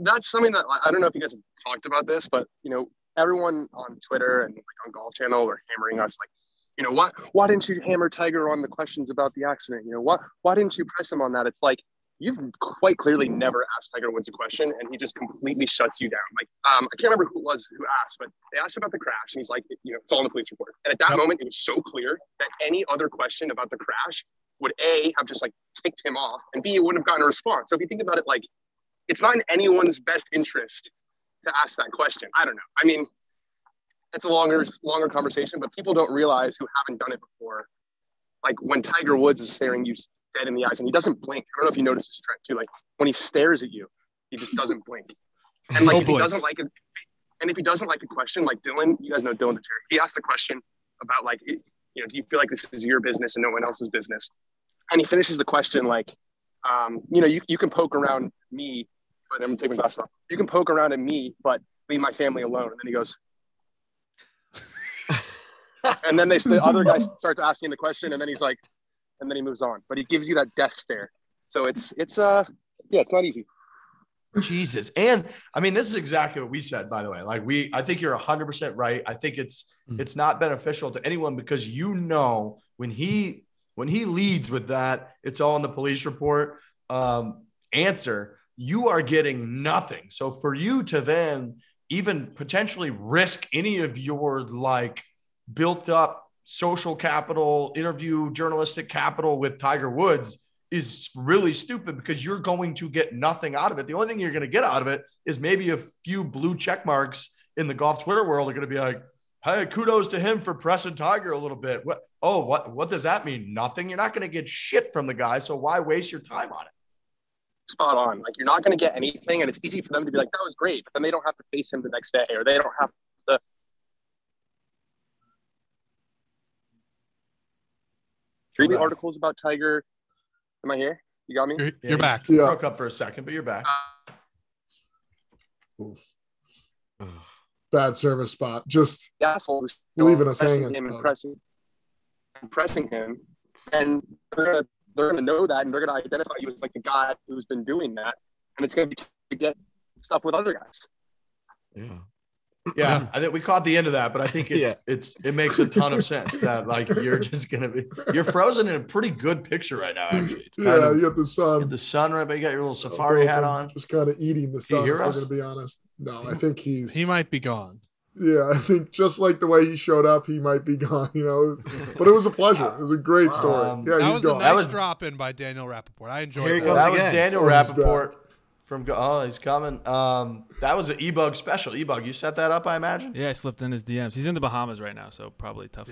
that's something that I don't know if you guys have talked about this, but you know, everyone on Twitter and like on Golf Channel are hammering us like, you know, why didn't you hammer Tiger on the questions about the accident? You know, why didn't you press him on that? It's like you've quite clearly never asked Tiger Woods a question, and he just completely shuts you down. Like, I can't remember who it was who asked, but they asked about the crash, and he's like, you know, it's all in the police report. And at that moment, it was so clear that any other question about the crash would A, have just like ticked him off, and B, it wouldn't have gotten a response. So if you think about it, like, it's not in anyone's best interest to ask that question. I don't know. I mean, it's a longer conversation, but people don't realize who haven't done it before. Like when Tiger Woods is staring you dead in the eyes and he doesn't blink. I don't know if you notice this trend too. Like when he stares at you, he just doesn't blink. And like if he doesn't like it, and if he doesn't like the question, like Dylan, you guys know Dylan the Cherry. He asked a question about like, you know, do you feel like this is your business and no one else's business? And he finishes the question like, you know, you can poke around me, but I'm taking my glasses off. You can poke around at me, but leave my family alone. And then he goes, and then the other guy starts asking the question, and then he's like, and then he moves on. But he gives you that death stare. So it's not easy. Jesus. And I mean, this is exactly what we said, by the way. Like I think you're 100% right. I think it's not beneficial to anyone because you know when he leads with that, it's all in the police report answer, you are getting nothing. So for you to then even potentially risk any of your like built up social capital, interview journalistic capital with Tiger Woods is really stupid, because you're going to get nothing out of it. The only thing you're going to get out of it is maybe a few blue check marks in the golf Twitter world are going to be like, hey, kudos to him for pressing Tiger a little bit. What does that mean? Nothing. You're not going to get shit from the guy. So why waste your time on it? Spot on. Like, you're not going to get anything, and it's easy for them to be like, that was great, but then they don't have to face him the next day, or they don't have to. Read the articles about Tiger. Am I here? You got me? You're back. You broke up for a second, but you're back. Bad service spot. Just assholes leaving us hanging. Impressing him, and they're gonna know that, and they're gonna identify you as like the guy who's been doing that, and it's gonna be to get stuff with other guys. Yeah, I think we caught the end of that, but I think it makes a ton of sense that like you're frozen in a pretty good picture right now. Actually, you got the sun. You got the sun right, but you got your little safari hat on. Just kind of eating the sun. I'm hear us? going to be honest. No, I think he might be gone. Yeah, I think just like the way he showed up, he might be gone. You know, but it was a pleasure. It was a great story. That was gone. A nice drop in by Daniel Rapaport. I enjoyed it. That was Daniel Rapaport. He's coming. That was an E-Bug special. E-Bug, you set that up, I imagine? Yeah, I slipped in his DMs. He's in the Bahamas right now, so probably tough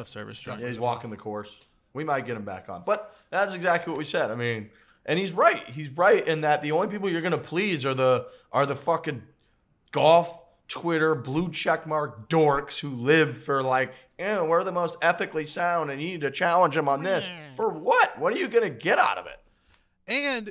service. Yeah, he's walking the course. We might get him back on. But that's exactly what we said. I mean, and he's right. He's right in that the only people you're going to please are the fucking golf Twitter blue checkmark dorks who live for like, we're the most ethically sound and you need to challenge them on this. For what? What are you going to get out of it? And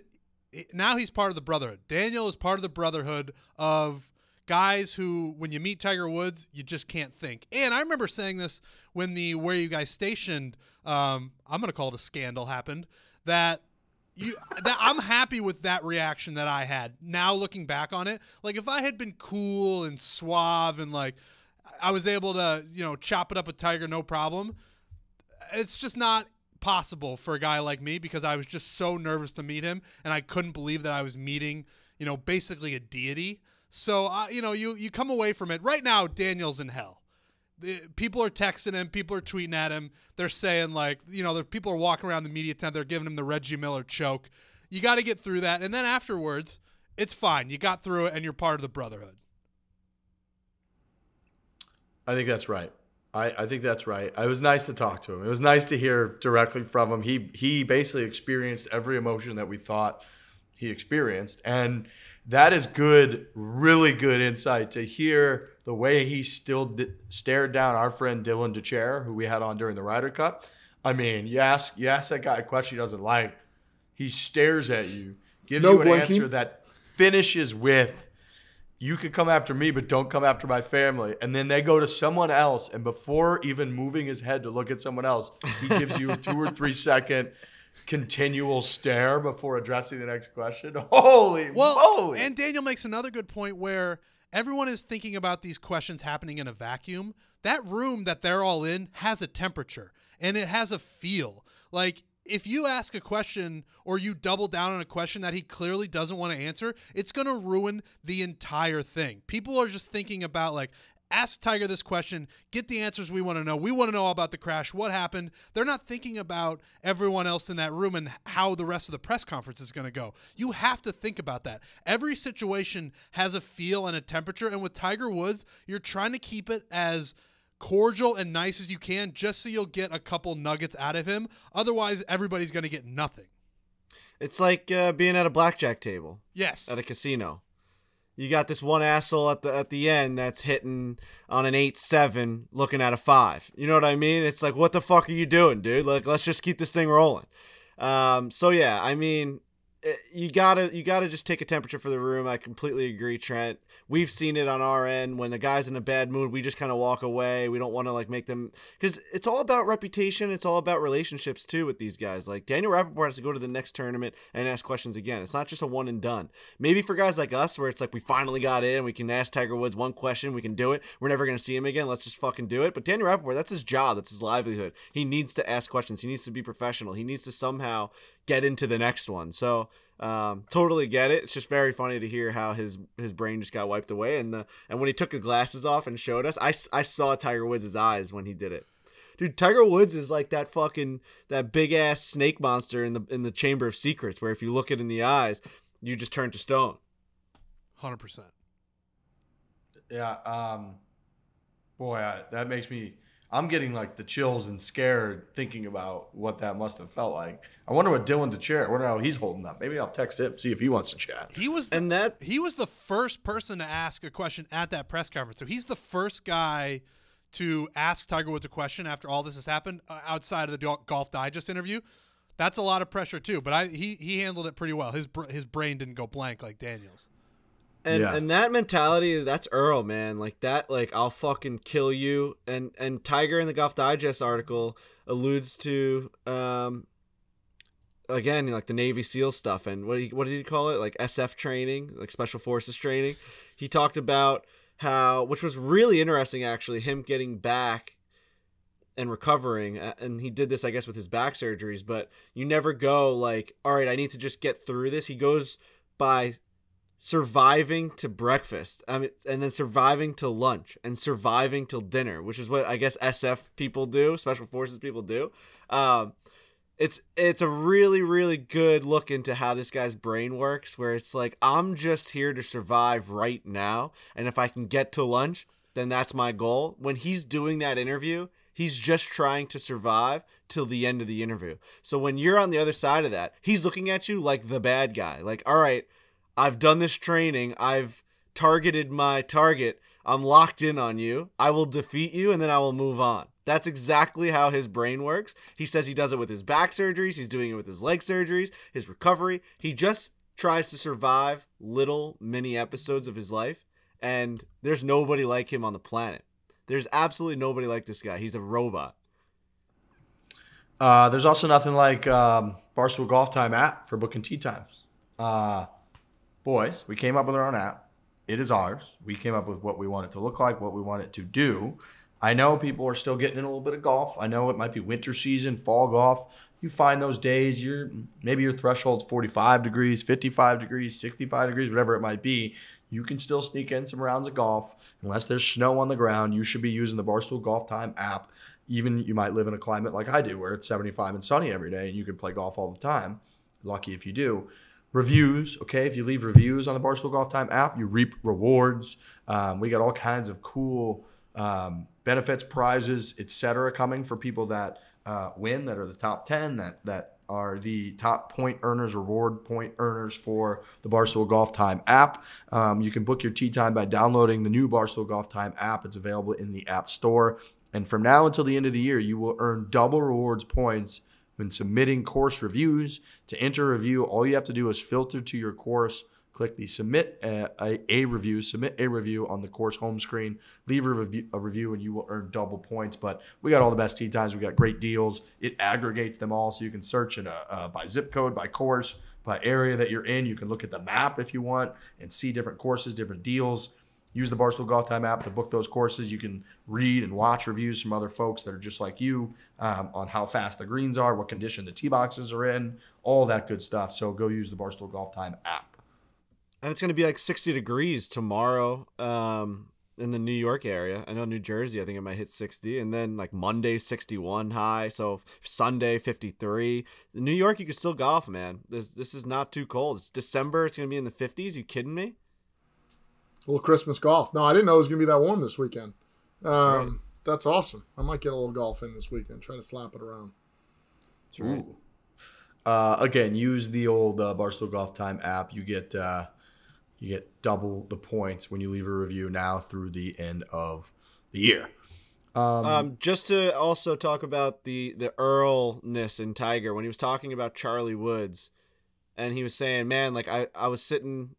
now he's part of the brotherhood. Daniel is part of the brotherhood of guys who, when you meet Tiger Woods, you just can't think. And I remember saying this when the Where You Guys Stationed, I'm going to call it a scandal, happened, that I'm happy with that reaction that I had. Now looking back on it, like if I had been cool and suave and like I was able to, chop it up with Tiger, no problem. It's just not possible for a guy like me, because I was just so nervous to meet him and I couldn't believe that I was meeting, basically a deity. So, you come away from it. Right now, Daniel's in hell. People are texting him. People are tweeting at him. They're saying like, people are walking around the media tent. They're giving him the Reggie Miller choke. You got to get through that. And then afterwards, it's fine. You got through it and you're part of the brotherhood. I think that's right. I think that's right. It was nice to talk to him. It was nice to hear directly from him. He basically experienced every emotion that we thought he experienced. And that is good, really good insight to hear the way he still stared down our friend Dylan DeChair, who we had on during the Ryder Cup. I mean, you ask that guy a question he doesn't like. He stares at you, gives you an answer that finishes with, you could come after me, but don't come after my family. And then they go to someone else, and before even moving his head to look at someone else, he gives you a 2 or 3 second continual stare before addressing the next question. Holy moly! And Daniel makes another good point where everyone is thinking about these questions happening in a vacuum. That room that they're all in has a temperature, and it has a feel. Like, if you ask a question or you double down on a question that he clearly doesn't want to answer, it's going to ruin the entire thing. People are just thinking about, like, ask Tiger this question, get the answers we want to know. We want to know about the crash, what happened. They're not thinking about everyone else in that room and how the rest of the press conference is going to go. You have to think about that. Every situation has a feel and a temperature, and with Tiger Woods, you're trying to keep it as cordial and nice as you can, just so you'll get a couple nuggets out of him. Otherwise, everybody's going to get nothing. It's like being at a blackjack table. Yes. At a casino. You got this one asshole at the end that's hitting on an 8-7 looking at a 5. You know what I mean? It's like, what the fuck are you doing, dude? Like, let's just keep this thing rolling. So yeah, I mean, you gotta just take a temperature for the room. I completely agree, Trent. We've seen it on our end. When the guy's in a bad mood, we just kind of walk away. We don't want to like make them, because it's all about reputation. It's all about relationships too with these guys. Like Daniel Rapaport has to go to the next tournament and ask questions again. It's not just a one and done. Maybe for guys like us, where it's like we finally got in, we can ask Tiger Woods one question, we can do it. We're never gonna see him again. Let's just fucking do it. But Daniel Rapaport, that's his job. That's his livelihood. He needs to ask questions. He needs to be professional. He needs to somehow get into the next one. So Totally get it. It's just very funny to hear how his brain just got wiped away. And when he took the glasses off and showed us, I saw Tiger Woods' eyes when he did it. Dude, Tiger Woods is like that big ass snake monster in the Chamber of Secrets, where if you look it in the eyes, you just turn to stone. 100%. Yeah. Boy, that makes me. I'm getting like the chills and scared thinking about what that must have felt like. I wonder what Dylan DeChair. I wonder how he's holding up. Maybe I'll text him, see if he wants to chat. He was the first person to ask a question at that press conference. So he's the first guy to ask Tiger Woods a question after all this has happened outside of the Golf Digest interview. That's a lot of pressure too, but he handled it pretty well. His brain didn't go blank like Daniel's. And that mentality, that's Earl, man. Like that, like I'll fucking kill you. And Tiger in the Golf Digest article alludes to again, like the Navy SEAL stuff and what did he call it? Like SF training, like Special Forces training. He talked about how, which was really interesting actually, him getting back and recovering, and he did this I guess with his back surgeries, but you never go like, all right, I need to just get through this. He goes by surviving to breakfast, and then surviving to lunch and surviving till dinner, which is what I guess SF people do, Special Forces people do. It's a really, really good look into how this guy's brain works, where it's like, I'm just here to survive right now, and if I can get to lunch, then that's my goal. When he's doing that interview, he's just trying to survive till the end of the interview. So when you're on the other side of that, he's looking at you like the bad guy. Like, all right, I've done this training. I've targeted my target. I'm locked in on you. I will defeat you, and then I will move on. That's exactly how his brain works. He says he does it with his back surgeries. He's doing it with his leg surgeries, his recovery. He just tries to survive little mini episodes of his life, and there's nobody like him on the planet. There's absolutely nobody like this guy. He's a robot. There's also nothing like Barstool Golf Time app for booking tee times. Boys, we came up with our own app. It is ours. We came up with what we want it to look like, what we want it to do. I know people are still getting in a little bit of golf. I know it might be winter season, fall golf. You find those days, maybe your threshold's 45 degrees, 55 degrees, 65 degrees, whatever it might be. You can still sneak in some rounds of golf. Unless there's snow on the ground, you should be using the Barstool Golf Time app. Even you might live in a climate like I do, where it's 75 and sunny every day, and you can play golf all the time. Lucky if you do. Reviews, okay? If you leave reviews on the Barstool Golf Time app, you reap rewards. We got all kinds of cool benefits, prizes, etc. coming for people that win, that are the top 10, that are the top point earners, reward point earners for the Barstool Golf Time app. You can book your tee time by downloading the new Barstool Golf Time app. It's available in the App Store. And from now until the end of the year, you will earn double rewards points when submitting course reviews. To enter a review, all you have to do is filter to your course, click the submit a review on the course home screen, leave a review, and you will earn double points. But we got all the best tee times. We got great deals. It aggregates them all, so you can search by zip code, by course, by area that you're in. You can look at the map if you want and see different courses, different deals. Use the Barstool Golf Time app to book those courses. You can read and watch reviews from other folks that are just like you on how fast the greens are, what condition the tee boxes are in, all that good stuff. So go use the Barstool Golf Time app. And it's going to be like 60 degrees tomorrow in the New York area. I know New Jersey, I think it might hit 60. And then like Monday, 61 high. So Sunday, 53. In New York, you can still golf, man. This is not too cold. It's December. It's going to be in the 50s. You kidding me? A little Christmas golf. No, I didn't know it was going to be that warm this weekend. That's awesome. I might get a little golf in this weekend. Try to slap it around. That's right. Again, use the old Barstool Golf Time app. You get double the points when you leave a review now through the end of the year. Just to also talk about the Earl-ness in Tiger, when he was talking about Charlie Woods, and he was saying, man, like I was sitting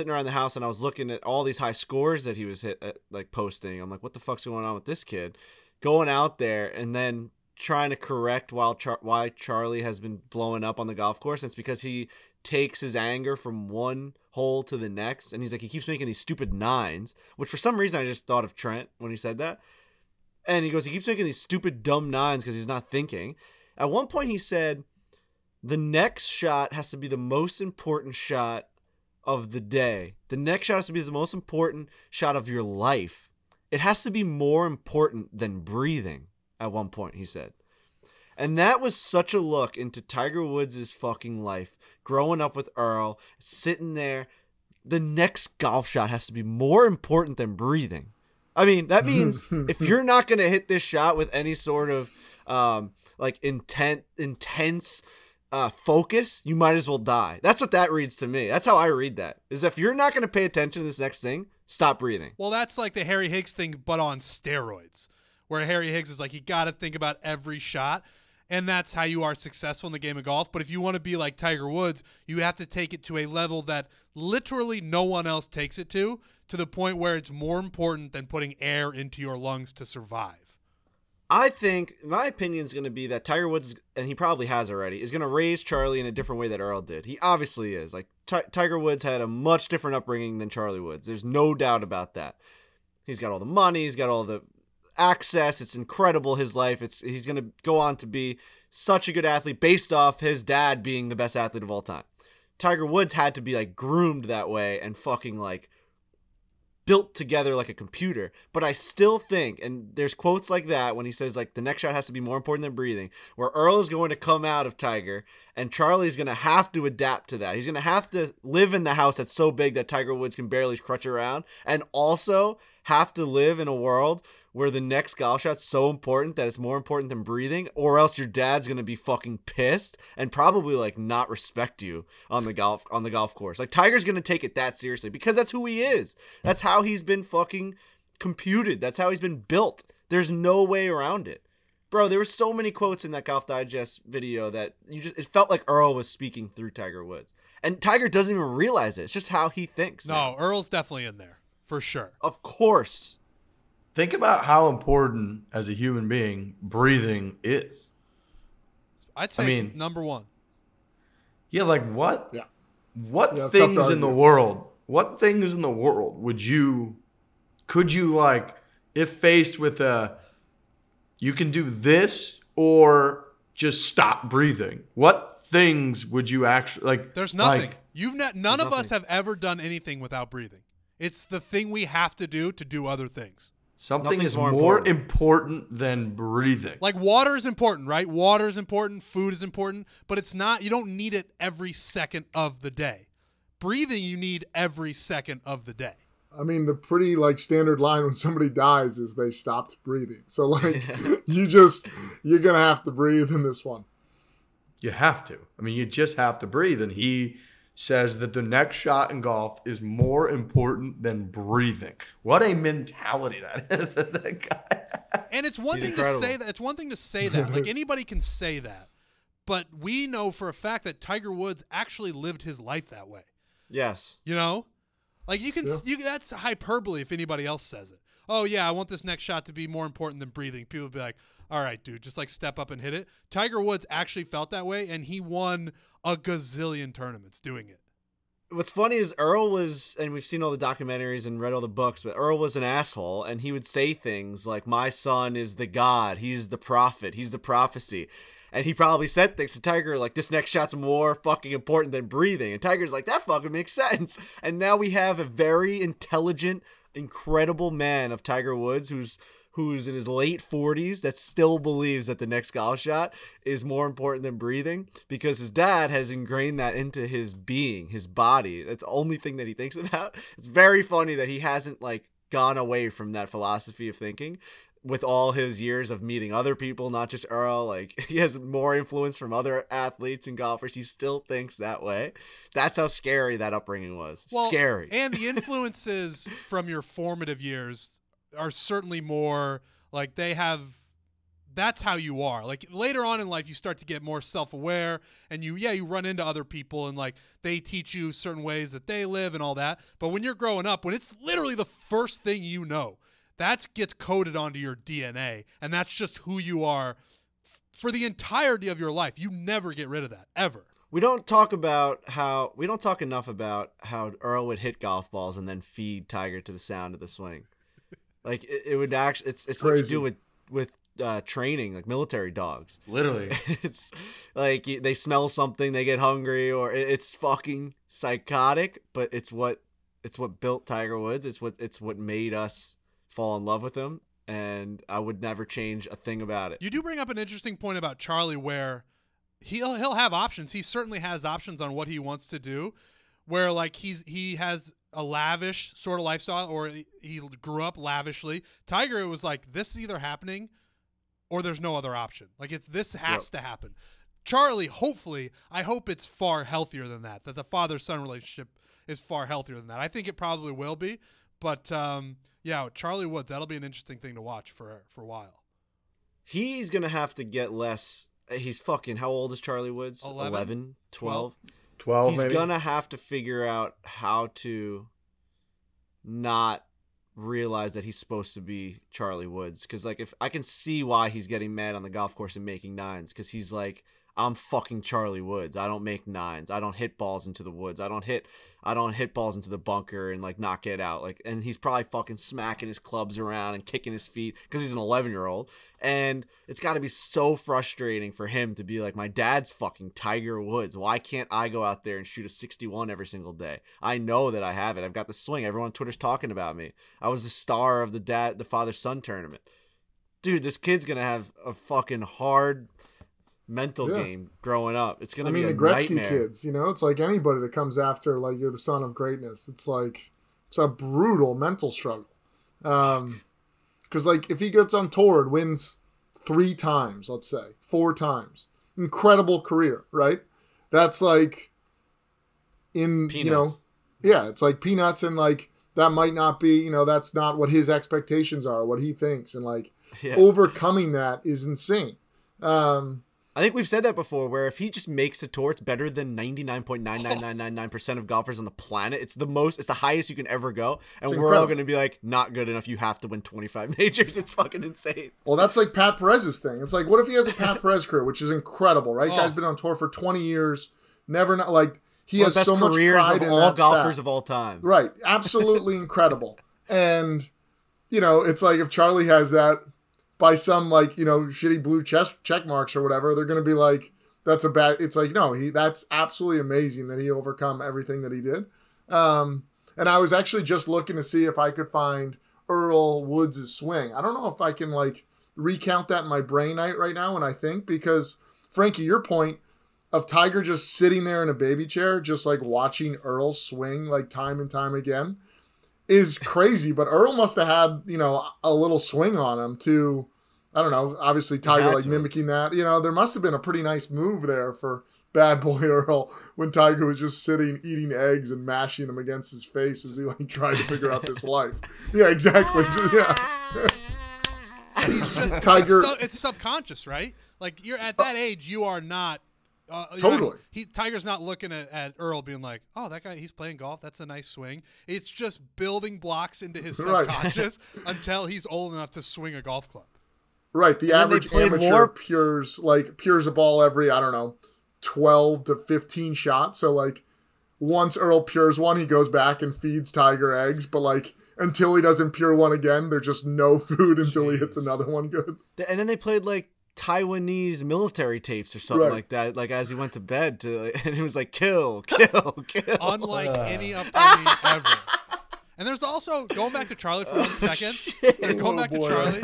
around the house and I was looking at all these high scores that he was posting. I'm like, what the fuck's going on with this kid? Going out there and then trying to correct why Charlie has been blowing up on the golf course. And it's because he takes his anger from one hole to the next. And he's like, he keeps making these stupid nines, which for some reason I just thought of Trent when he said that. And he goes, he keeps making these stupid dumb nines because he's not thinking. At one point he said, the next shot has to be the most important shot of the day. The next shot has to be the most important shot of your life. It has to be more important than breathing, at one point, he said. And that was such a look into Tiger Woods' fucking life. Growing up with Earl, sitting there. The next golf shot has to be more important than breathing. I mean, that means if you're not going to hit this shot with any sort of intense focus, you might as well die. That's what that reads to me. That's how I read that. Is if you're not going to pay attention to this next thing, stop breathing. Well, that's like the Harry Higgs thing, but on steroids, where Harry Higgs is like, you got to think about every shot, and that's how you are successful in the game of golf. But if you want to be like Tiger Woods, you have to take it to a level that literally no one else takes it to the point where it's more important than putting air into your lungs to survive. I think my opinion is going to be that Tiger Woods, and he probably has already, is going to raise Charlie in a different way that Earl did. He obviously is. Like Tiger Woods had a much different upbringing than Charlie Woods. There's no doubt about that. He's got all the money. He's got all the access. It's incredible, his life. He's going to go on to be such a good athlete based off his dad being the best athlete of all time. Tiger Woods had to be like groomed that way and fucking like built together like a computer. But I still think, and there's quotes like that when he says like the next shot has to be more important than breathing, where Earl is going to come out of Tiger and Charlie's going to have to adapt to that. He's going to have to live in the house that's so big that Tiger Woods can barely crutch around, and also have to live in a world where the next golf shot's so important that it's more important than breathing, or else your dad's going to be fucking pissed and probably like not respect you on the golf course. Like Tiger's going to take it that seriously because that's who he is. That's how he's been fucking computed. That's how he's been built. There's no way around it. Bro, there were so many quotes in that Golf Digest video that it felt like Earl was speaking through Tiger Woods. And Tiger doesn't even realize it. It's just how he thinks. No, now. Earl's definitely in there for sure. Of course. Think about how important as a human being breathing is. I'd say it's number one. Yeah, like what? Yeah. What things in the world? What things in the world could you like, if faced with you can do this or just stop breathing? What things would you actually like? There's nothing. Like, none of us have ever done anything without breathing. It's the thing we have to do other things. Something is more important than breathing. Like water is important, right? Water is important. Food is important. But it's not, you don't need it every second of the day. Breathing, you need every second of the day. I mean, the pretty like standard line when somebody dies is they stopped breathing. So like you're going to have to breathe in this one. You have to. I mean, you just have to breathe. And he says that the next shot in golf is more important than breathing. What a mentality that is. That guy. And it's one thing to say that. It's one thing to say that. Like anybody can say that. But we know for a fact that Tiger Woods actually lived his life that way. Yes. You know? Like that's hyperbole if anybody else says it. Oh yeah, I want this next shot to be more important than breathing. People would be like, all right, dude, just like step up and hit it. Tiger Woods actually felt that way, and he won a gazillion tournaments doing it. What's funny is Earl was, and we've seen all the documentaries and read all the books, but Earl was an asshole, and he would say things like, my son is the God, he's the prophet, he's the prophecy. And he probably said things to Tiger like, this next shot's more fucking important than breathing. And Tiger's like, that fucking makes sense. And now we have a very intelligent, incredible man of Tiger Woods who's in his late 40s that still believes that the next golf shot is more important than breathing because his dad has ingrained that into his being, his body. That's the only thing that he thinks about. It's very funny that he hasn't like gone away from that philosophy of thinking with all his years of meeting other people, not just Earl. Like he has more influence from other athletes and golfers. He still thinks that way. That's how scary that upbringing was. Well, scary. And the influences from your formative years are certainly more like that's how you are. Like later on in life, you start to get more self-aware and you run into other people and like they teach you certain ways that they live and all that. But when you're growing up, when it's literally the first thing you know, that gets coded onto your DNA, and that's just who you are for the entirety of your life. You never get rid of that, ever. We don't talk enough about how Earl would hit golf balls and then feed Tiger to the sound of the swing. Like it would actually, it's what you do with training, like military dogs. Literally. It's like they smell something, they get hungry, or it's fucking psychotic, but it's what built Tiger Woods. It's what made us fall in love with him, and I would never change a thing about it. You do bring up an interesting point about Charlie, where he'll have options. He certainly has options on what he wants to do, where like he has a lavish sort of lifestyle, or he grew up lavishly. Tiger, it was like, this is either happening or there's no other option. Like this has to happen. Charlie, hopefully, I hope it's far healthier than that the father-son relationship is far healthier than that. I think it probably will be, but yeah, Charlie Woods, that'll be an interesting thing to watch for a while. He's going to have to get less. He's fucking, how old is Charlie Woods? 11, 12? 12, He's maybe. gonna have to figure out how to not realize that he's supposed to be Charlie Woods. Because like, if I can see why he's getting mad on the golf course and making nines, because he's like, I'm fucking Charlie Woods. I don't make nines. I don't hit balls into the woods. I don't hit balls into the bunker and like not get out. Like, and he's probably fucking smacking his clubs around and kicking his feet because he's an 11-year-old. And it's got to be so frustrating for him to be like, my dad's fucking Tiger Woods. Why can't I go out there and shoot a 61 every single day? I know that I have it. I've got the swing. Everyone on Twitter's talking about me. I was the star of the father-son tournament. Dude, this kid's gonna have a fucking hard mental game growing up. It's gonna be the Gretzky nightmare. kids, it's like anybody that comes after, like, you're the son of greatness. It's like, it's a brutal mental struggle. Because like, if he gets on tour and wins 3 times, let's say 4 times, incredible career, right? That's like Peanuts. it's like peanuts, and like that might not be, that's not what his expectations are, what he thinks, and like overcoming that is insane. I think we've said that before, where if he just makes a tour, it's better than 99.99999% of golfers on the planet. It's the highest you can ever go. And we're all going to be like, not good enough. You have to win 25 majors. It's fucking insane. Well, that's like Pat Perez's thing. It's like, what if he has a Pat Perez career, which is incredible, right? Guy's been on tour for 20 years, never not like, he has so much pride in all that golfers stat. of all time. Right. Absolutely incredible. And, it's like if Charlie has that, by some like, shitty blue check marks or whatever, they're going to be like, that's a bad, it's like, no, that's absolutely amazing that he overcome everything that he did. And I was actually just looking to see if I could find Earl Woods' swing. I don't know if I can like recount that in my brain right now when I think, because Frankie, your point of Tiger just sitting there in a baby chair, just like watching Earl swing like time and time again is crazy. But Earl must have had, a little swing on him to, I don't know, obviously Tiger like mimicking that. There must have been a pretty nice move there for bad boy Earl when Tiger was just sitting, eating eggs and mashing them against his face as he like tried to figure out this life. Yeah, exactly. Yeah. He's just, Tiger. It's subconscious, right? Like, you're at that age, you are not. Totally. Tiger's not looking at Earl being like, oh, that guy, he's playing golf. That's a nice swing. It's just building blocks into his subconscious until he's old enough to swing a golf club. Right. The average amateur pures a ball every, I don't know, 12 to 15 shots. So like once Earl pures one, he goes back and feeds Tiger eggs. But like until he doesn't pure one again, there's just no food until he hits another one good. And then they played like Taiwanese military tapes or something like that, like as he went to bed, and it was like kill. Unlike any upbringing ever. And there's also, going back to Charlie for 1 second, Charlie,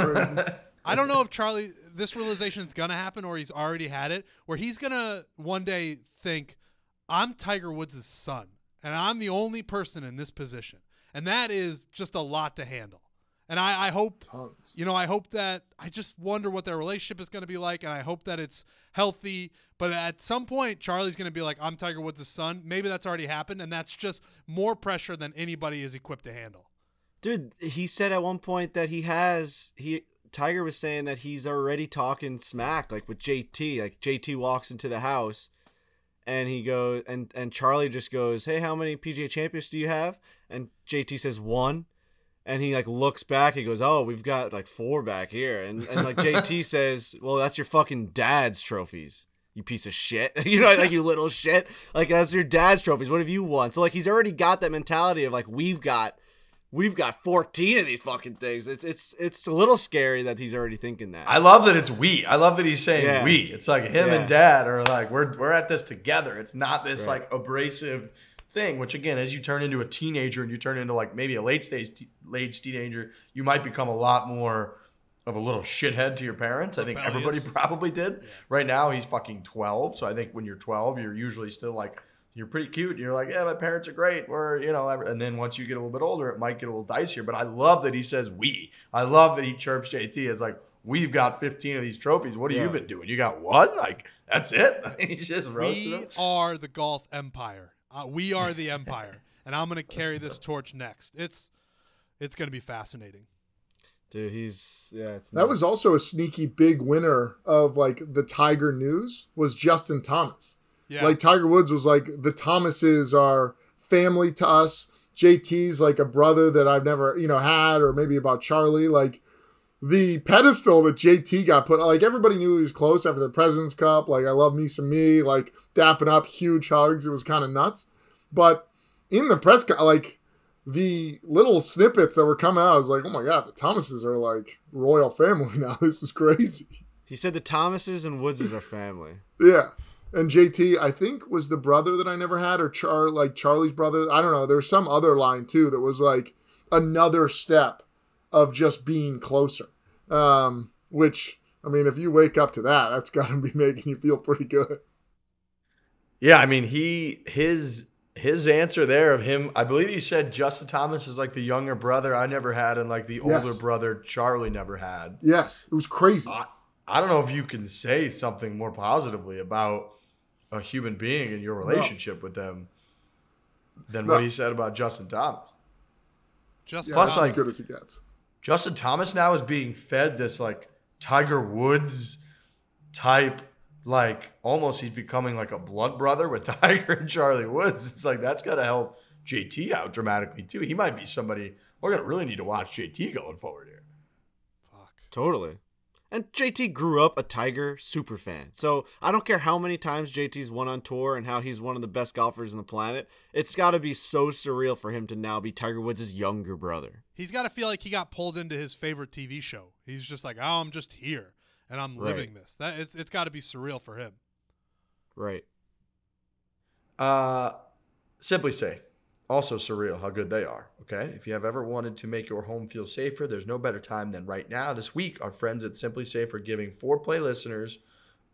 I don't know if Charlie, this realization is going to happen or he's already had it, where he's going to one day think, I'm Tiger Woods' son, and I'm the only person in this position. And that is just a lot to handle. And I hope, I hope that, I just wonder what their relationship is going to be like, and I hope that it's healthy. But at some point, Charlie's going to be like, I'm Tiger Woods' son. Maybe that's already happened, and that's just more pressure than anybody is equipped to handle. Dude, he said at one point that Tiger was saying that he's already talking smack, like with JT. Like JT walks into the house, and he goes, and Charlie just goes, hey, how many PGA champions do you have? And JT says 1. And he like looks back. He goes, "Oh, we've got like 4 back here." And like JT says, "Well, that's your fucking dad's trophies, you piece of shit." Like you little shit. Like that's your dad's trophies. What have you won? So like he's already got that mentality of like we've got we've got 14 of these fucking things. It's a little scary that he's already thinking that. I love that it's we. I love that he's saying we. It's like him and dad are like, we're at this together. It's not this like abrasive thing, which again, as you turn into a teenager and you turn into like maybe a late stage teenager, you might become a lot more of a little shithead to your parents. I think everybody probably did. Yeah. Right now he's fucking 12. So I think when you're 12, you're usually still like, you're pretty cute. And you're like, yeah, my parents are great. We're, you know, and then once you get a little bit older, it might get a little dicier. But I love that he says we. I love that he chirps JT as like, we've got 15 of these trophies. What have you been doing? You got one? Like, that's it? He's just roasting them. We are the golf empire. We are the empire. And I'm going to carry this torch next. It's going to be fascinating. Dude, that was also a sneaky big winner of like the Tiger news was Justin Thomas. Yeah. Like Tiger Woods was like, the Thomases are family to us. JT's like a brother that I've never, had, or maybe about Charlie. Like the pedestal that JT got put, like everybody knew he was close after the President's Cup. Like I love me some me, like dapping up, huge hugs. It was kind of nuts. But in the press, like the little snippets that were coming out, I was like, oh my God, the Thomases are like royal family now. This is crazy. He said the Thomases and Woodses are family. Yeah. And JT, I think, was the brother that I never had, or Charlie's brother. I don't know. There was some other line, too, that was like another step of just being closer. Which, I mean, if you wake up to that, that's got to be making you feel pretty good. Yeah, I mean, his answer there of him, I believe he said Justin Thomas is like the younger brother I never had and like the older brother Charlie never had. Yes, it was crazy. I don't know if you can say something more positively about a human being and your relationship with them than what he said about Justin Thomas. Plus, like, as good as he gets. Justin Thomas now is being fed this like Tiger Woods type, like almost he's becoming like a blood brother with Tiger and Charlie Woods. It's like that's got to help JT out dramatically too. He might be somebody we're gonna really need to watch JT going forward here. Fuck. Totally. And JT grew up a Tiger super fan. So I don't care how many times JT's won on tour and how he's one of the best golfers on the planet. It's got to be so surreal for him to now be Tiger Woods' younger brother. He's got to feel like he got pulled into his favorite TV show. He's just like, oh, I'm just here and I'm living this. It's got to be surreal for him. Right. SimpliSafe. Also surreal how good they are, okay? If you have ever wanted to make your home feel safer, there's no better time than right now. This week, our friends at SimpliSafe are giving Foreplay listeners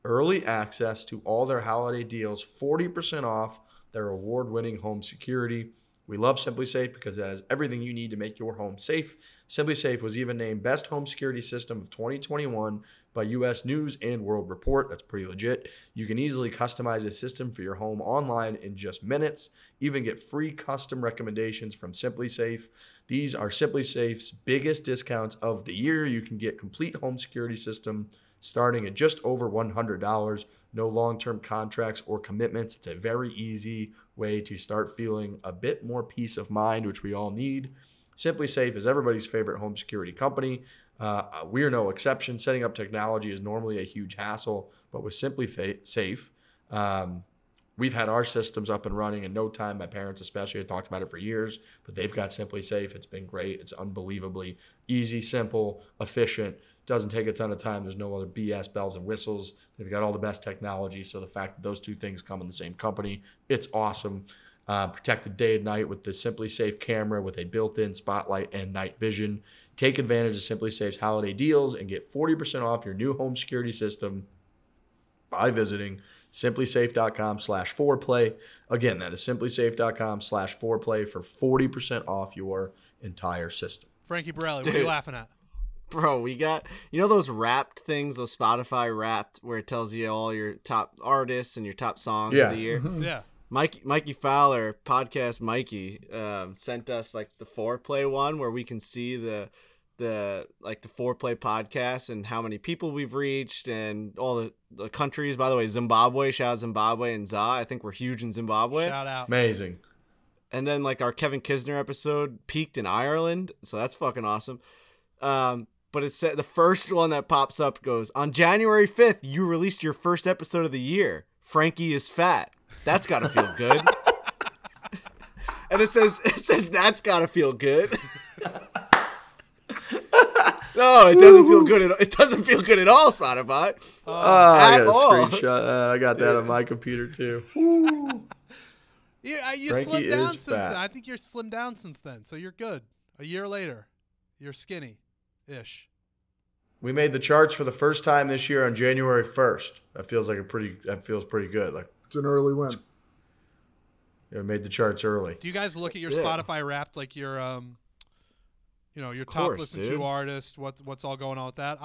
early access to all their holiday deals, 40% off their award-winning home security. We love SimpliSafe because it has everything you need to make your home safe. SimpliSafe was even named Best Home Security System of 2021 by U.S. News and World Report. That's pretty legit. You can easily customize a system for your home online in just minutes. Even get free custom recommendations from SimpliSafe. These are SimpliSafe's biggest discounts of the year. You can get complete home security system starting at just over $100. No long-term contracts or commitments. It's a very easy way to start feeling a bit more peace of mind, which we all need. SimpliSafe is everybody's favorite home security company. We're no exception. Setting up technology is normally a huge hassle, but with SimpliSafe, we've had our systems up and running in no time. My parents especially have talked about it for years, but they've got SimpliSafe. It's been great. It's unbelievably easy, simple, efficient. Doesn't take a ton of time. There's no other BS bells and whistles. They've got all the best technology. So the fact that those two things come in the same company, it's awesome. Protected day and night with the SimpliSafe camera with a built-in spotlight and night vision. Take advantage of SimpliSafe's holiday deals and get 40% off your new home security system by visiting SimpliSafe.com/foreplay. Again, that is SimpliSafe.com/foreplay for 40% off your entire system. Frankie Borelli, what are you laughing at? Bro, we got, those wrapped things, those Spotify wrapped, where it tells you all your top artists and your top songs of the year. Mm-hmm. Yeah. Mikey Fowler, podcast Mikey, sent us like the Foreplay one where we can see the Foreplay podcast and how many people we've reached and all the countries. By the way, Zimbabwe, shout out Zimbabwe and Za. I think we're huge in Zimbabwe. Shout out. Amazing. And then like our Kevin Kisner episode peaked in Ireland, so that's fucking awesome. But it said the first one that pops up goes, on January 5th, you released your first episode of the year. Frankie is fat. That's gotta feel good. And it says that's gotta feel good. No, it doesn't feel good. It doesn't feel good at all, Spotify. I got a all. screenshot. I got that on my computer too. Yeah, you Frankie slimmed down is since fat. then. I think you're slimmed down since then, so you're good. A year later, you're skinny-ish. We made the charts for the first time this year on January 1st. That feels pretty good. Like It's an early win. we made the charts early. Do you guys look at your Yeah. Spotify Wrapped like your your top course, listened dude. to artists? What's all going on with that?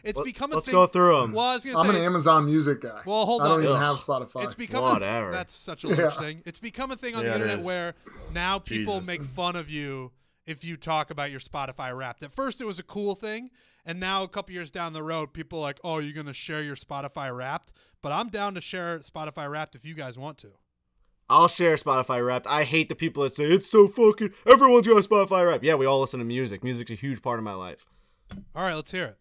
It's become a Let's thing. go through them. Well, I was gonna I'm say. an Amazon Music guy. Well, hold I don't on. even Ugh. have Spotify. It's become Whatever. that's such a little thing. It's become a thing on the Yeah, it internet is. where now people Jesus. make fun of you if you talk about your Spotify Wrapped. At first, it was a cool thing, and now a couple years down the road, people are like, "Oh, you're gonna share your Spotify Wrapped?" But I'm down to share Spotify Wrapped if you guys want to. I'll share Spotify Wrapped. I hate the people that say it's so fucking. Everyone's got a Spotify Wrapped. Yeah, we all listen to music. Music's a huge part of my life. All right, let's hear it.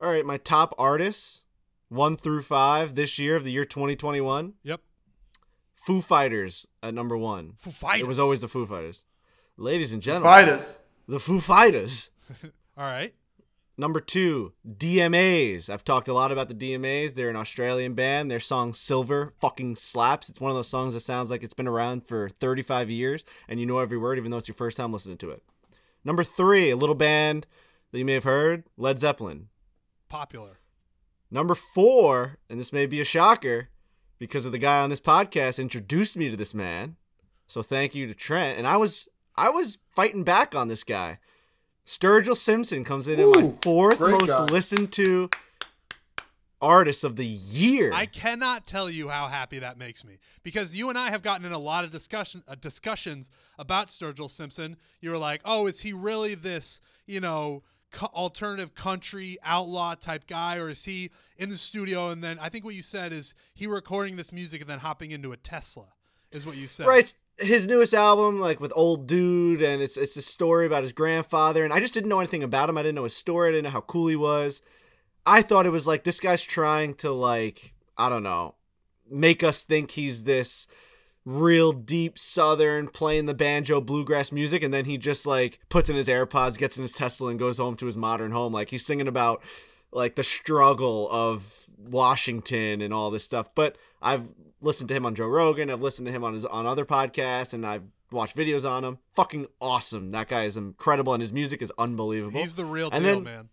All right, my top artists, 1 through 5 this year of the year 2021. Yep. Foo Fighters at number 1. Foo Fighters. It was always the Foo Fighters. Ladies and gentlemen, Fighters. the Foo Fighters. All right. Number 2, DMAs. I've talked a lot about the DMAs. They're an Australian band. Their song Silver fucking slaps. It's one of those songs that sounds like it's been around for 35 years, and you know every word, even though it's your first time listening to it. Number 3, a little band that you may have heard, Led Zeppelin. Popular. Number 4, and this may be a shocker, because of the guy on this podcast introduced me to this man. So thank you to Trent. And I was fighting back on this guy. Sturgill Simpson comes in at my 4th great most guy. listened to artist of the year. I cannot tell you how happy that makes me, because you and I have gotten in a lot of discussions about Sturgill Simpson. You were like, "Oh, is he really this, alternative country outlaw type guy, or is he in the studio?" And then I think what you said is he recording this music and then hopping into a Tesla, is what you said. Right. His newest album, like with Old Dude, and it's a story about his grandfather, and I just didn't know anything about him. I didn't know his story. I didn't know how cool he was. I thought it was like this guy's trying to, like, I don't know, make us think he's this real deep Southern playing the banjo bluegrass music, and then he just like puts in his AirPods, gets in his Tesla, and goes home to his modern home. Like he's singing about like the struggle of Washington and all this stuff. But I've listened to him on Joe Rogan. I've listened to him on other podcasts, and I've watched videos on him. Fucking awesome. That guy is incredible, and his music is unbelievable. He's the real And deal, then- man.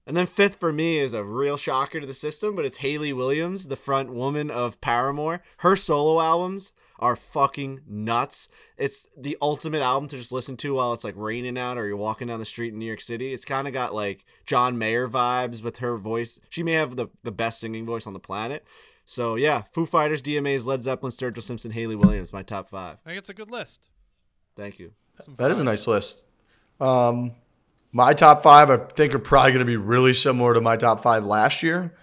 And then 5th for me is a real shocker to the system, but it's Hayley Williams, the front woman of Paramore. Her solo albums are fucking nuts. It's the ultimate album to just listen to while it's like raining out or you're walking down the street in New York City. It's kind of got like John Mayer vibes with her voice. She may have the best singing voice on the planet. So yeah, Foo Fighters, DMAs, Led Zeppelin, Sturgill Simpson, Hayley Williams, my top 5. I think it's a good list. Thank you. That is a nice list. My top 5, I think, are probably going to be really similar to my top 5 last year.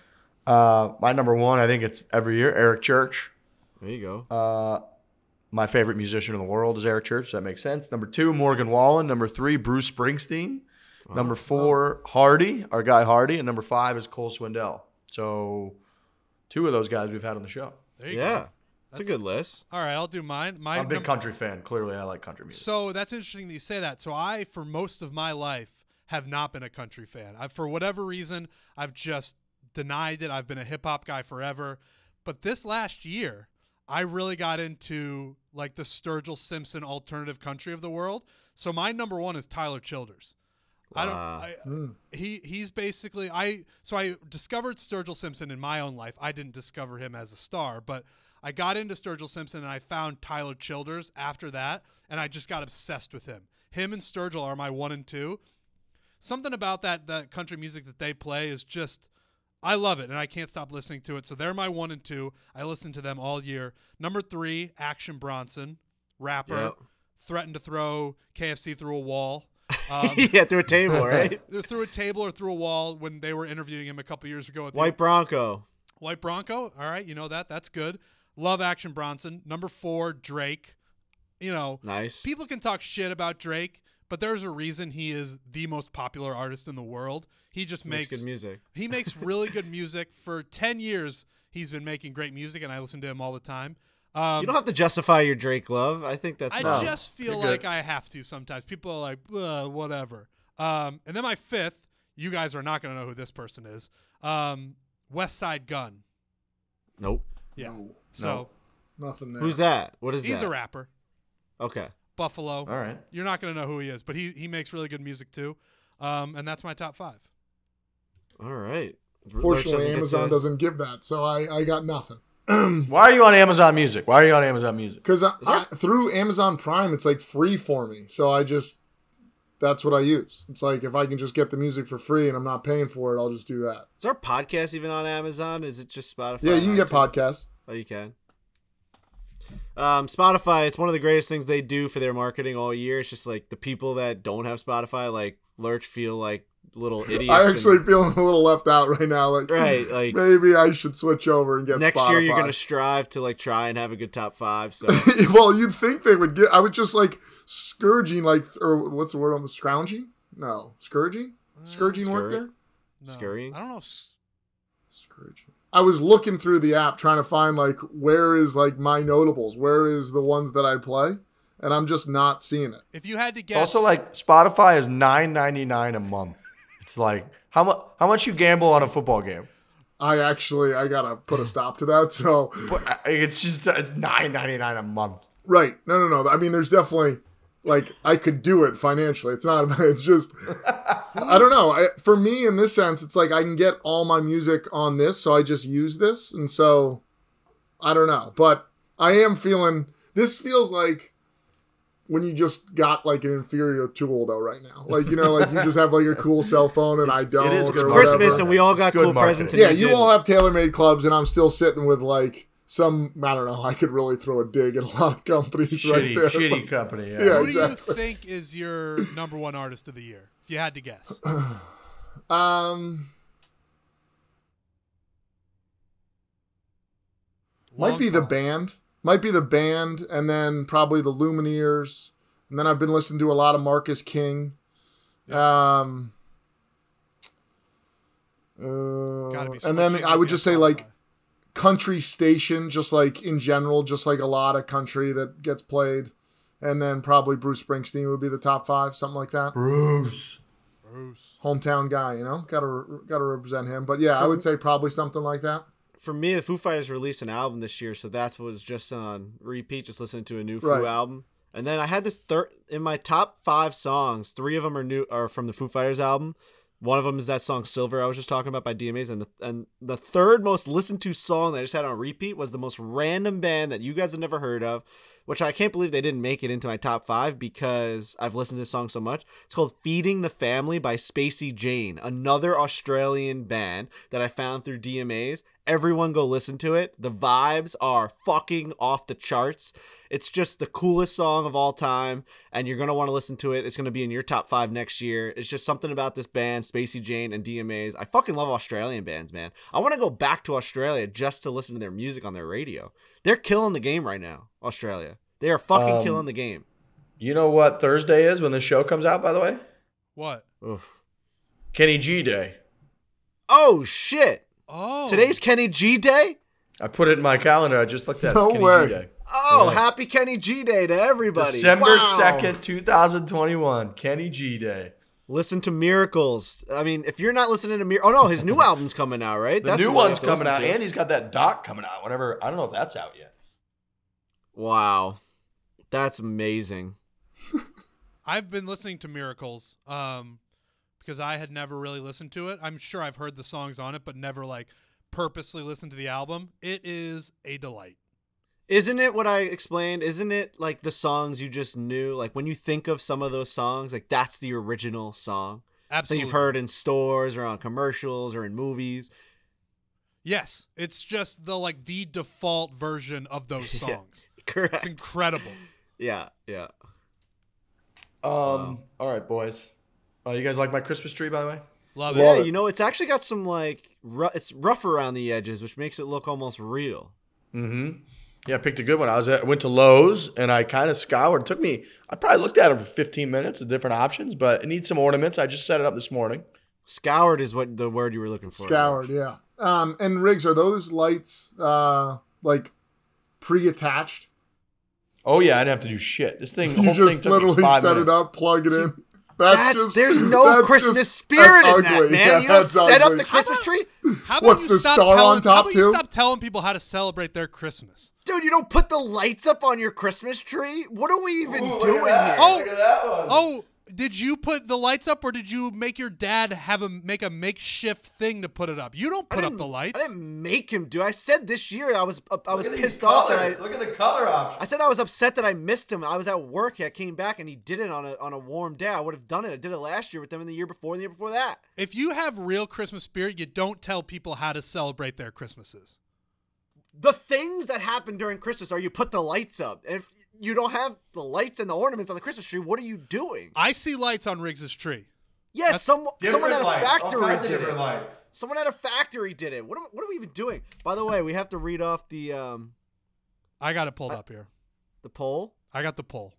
My number 1, I think it's every year, Eric Church. There you go. My favorite musician in the world is Eric Church. That makes sense. Number 2, Morgan Wallen. Number 3, Bruce Springsteen. Number 4, Hardy, our guy Hardy. And number 5 is Cole Swindell. So 2 of those guys we've had on the show. There you Yeah. go. It's a good list. All right, I'll do mine. I'm a big country fan. Clearly, I like country music. So that's interesting that you say that. So I, for most of my life, have not been a country fan. For whatever reason, I've just denied it. I've been a hip hop guy forever. But this last year, I really got into like the Sturgill Simpson alternative country of the world. So my number 1 is Tyler Childers. He's basically I discovered Sturgill Simpson in my own life. I didn't discover him as a star, but I got into Sturgill Simpson and I found Tyler Childers after that, and I just got obsessed with him. Him and Sturgill are my 1 and 2. Something about that country music that they play is just, I love it, and I can't stop listening to it. So they're my 1 and 2. I listen to them all year. Number 3, Action Bronson, rapper, Yep. threatened to throw KFC through a wall. Yeah, through a table, right? Through a table or through a wall when they were interviewing him a couple years ago. At the White Bronco. White Bronco. All right, you know that. That's good. Love Action Bronson. Number 4, Drake. Nice. People can talk shit about Drake, but there's a reason he is the most popular artist in the world. He just makes good music. He makes really good music. For 10 years, he's been making great music, and I listen to him all the time. You don't have to justify your Drake love. I think that's I fine. just feel like I have to sometimes. People are like, whatever. And then my fifth, you guys are not going to know who this person is. West Side Gun. Nope. Yeah. No. So Nothing there. Who's that? What is he's that? a rapper. Okay. Buffalo. All right. You're not going to know who he is, but he makes really good music too. And that's my top 5. All right. Fortunately, Amazon doesn't give that, so I got nothing. Why are you on Amazon Music? Why are you on Amazon Music? Because through Amazon Prime, it's like free for me. So that's what I use. It's like if I can just get the music for free and I'm not paying for it, I'll just do that. Is our podcast even on Amazon? Is it just Spotify? Yeah, you can get podcasts. Oh, you can. Spotify, it's one of the greatest things they do for their marketing all year. It's just like the people that don't have Spotify, like Lurch, feel like little idiots. I actually feel a little left out right now. Like, right, like maybe I should switch over and get next Spotify. year. You're gonna strive to like try and have a good top 5. So, well, you'd think they would get. I was just like scourging, like, or what's the word on the scrounging? No, scourging. Scourging work there. No. Scurrying? I don't know. Scourging. I was looking through the app trying to find like where is like my notables, where is the ones that I play, and I'm just not seeing it. If you had to guess, Also, like Spotify is $9.99 a month. It's like how much you gamble on a football game. I gotta put a stop to that. So it's $9.99 a month. right, no. I mean, there's definitely like I could do it financially. It's not. It's just I don't know. For me, in this sense, it's like I can get all my music on this, so I just use this, and so I don't know. But I am feeling this feels like when you just got like an inferior tool though right now. Like, you know, like you just have like a cool cell phone and I don't. It is or Christmas whatever. and we all got cool marketing. presents. Yeah, you all have tailor-made clubs and I'm still sitting with like some, I don't know, I could really throw a dig at a lot of companies right there. Shitty company. Yeah. who exactly. do you think is your number 1 artist of the year? If you had to guess. Might be the band. Might be the band, and then probably the Lumineers, and then I've been listening to a lot of Marcus King. Gotta be so And much then easier I would to just get say like Spotify. country station, just like in general, just like a lot of country that gets played, and then probably Bruce Springsteen would be the top 5, something like that. Bruce. Hometown guy, you know, gotta represent him. But yeah, I would say probably something like that. For me, the Foo Fighters released an album this year, so that's what was just on repeat, just listening to a new Foo Right. album. And then I had this in my top 5 songs, 3 of them are from the Foo Fighters album. One of them is that song Silver I was just talking about by DMAs, and the third most listened to song that I just had on repeat was the most random band that you guys have never heard of, which I can't believe they didn't make it into my top 5 because I've listened to this song so much. It's called Feeding the Family by Spacey Jane, another Australian band that I found through DMAs. Everyone go listen to it. The vibes are fucking off the charts. It's just the coolest song of all time, and you're going to want to listen to it. It's going to be in your top 5 next year. It's just something about this band, Spacey Jane and DMAs. I fucking love Australian bands, man. I want to go back to Australia just to listen to their music on their radio. They're killing the game right now, Australia. They are fucking killing the game. You know what Thursday is when the show comes out, by the way? What? Oof. Kenny G Day. Oh, shit. Oh. Today's Kenny G Day? I put it in my calendar. I just looked at it. No It's Kenny way. G Day. Oh, Yeah. happy Kenny G Day to everybody. December Wow. 2nd, 2021. Kenny G Day. Listen to Miracles. I mean, if you're not listening to Miracles... Oh, no, his new album's coming out, right? The new one you one's have to coming listen out, to. and he's got that doc coming out. Whenever I don't know if that's out yet. Wow. That's amazing. I've been listening to Miracles because I had never really listened to it. I'm sure I've heard the songs on it, but never like purposely listened to the album. It is a delight. Isn't it what I explained? Isn't it like the songs you just knew? Like when you think of some of those songs, like that's the original song that Absolutely. you've heard in stores or on commercials or in movies. Yes, it's just the default version of those songs. Correct. It's incredible. Yeah, yeah. All right, boys. You guys like my Christmas tree, by the way? Love Yeah, it. you know, it's actually got some like it's rough around the edges, which makes it look almost real. Mm-hmm. Yeah, I picked a good one. I went to Lowe's and I kind of scoured. I probably looked at it for 15 minutes of different options, but it needs some ornaments. I just set it up this morning. Scoured is what the word you were looking for. Scoured, yeah. And Riggs, are those lights like pre-attached? Oh yeah, I didn't have to do shit. This thing, the You whole thing just took me literally 5 set minutes. it up, plug it in. There's no Christmas spirit in that, man. Yeah, you don't that's set up ugly. the Christmas tree. How about What's you the stop star telling, on top How about you too? stop telling people how to celebrate their Christmas? Dude, you don't put the lights up on your Christmas tree? What are we even Ooh, doing look at that. here? Look at that one. Oh, did you put the lights up, or did you make your dad make a makeshift thing to put it up? You don't put up the lights. I didn't make him do. I said this year I was Look at these pissed off that colors. Look at the color options. I said I was upset that I missed him. I was at work. I came back and he did it on a warm day. I would have done it. I did it last year with them, and the year before, and the year before that. If you have real Christmas spirit, you don't tell people how to celebrate their Christmases. The things that happen during Christmas are you put the lights up. If you don't have the lights and the ornaments on the Christmas tree, what are you doing? I see lights on Riggs's tree. Yes, someone at a lights. factory All kinds of did different it. lights. Someone at a factory did it. What are we even doing? By the way, we have to read off the I got it pulled up here. the poll. I got the poll.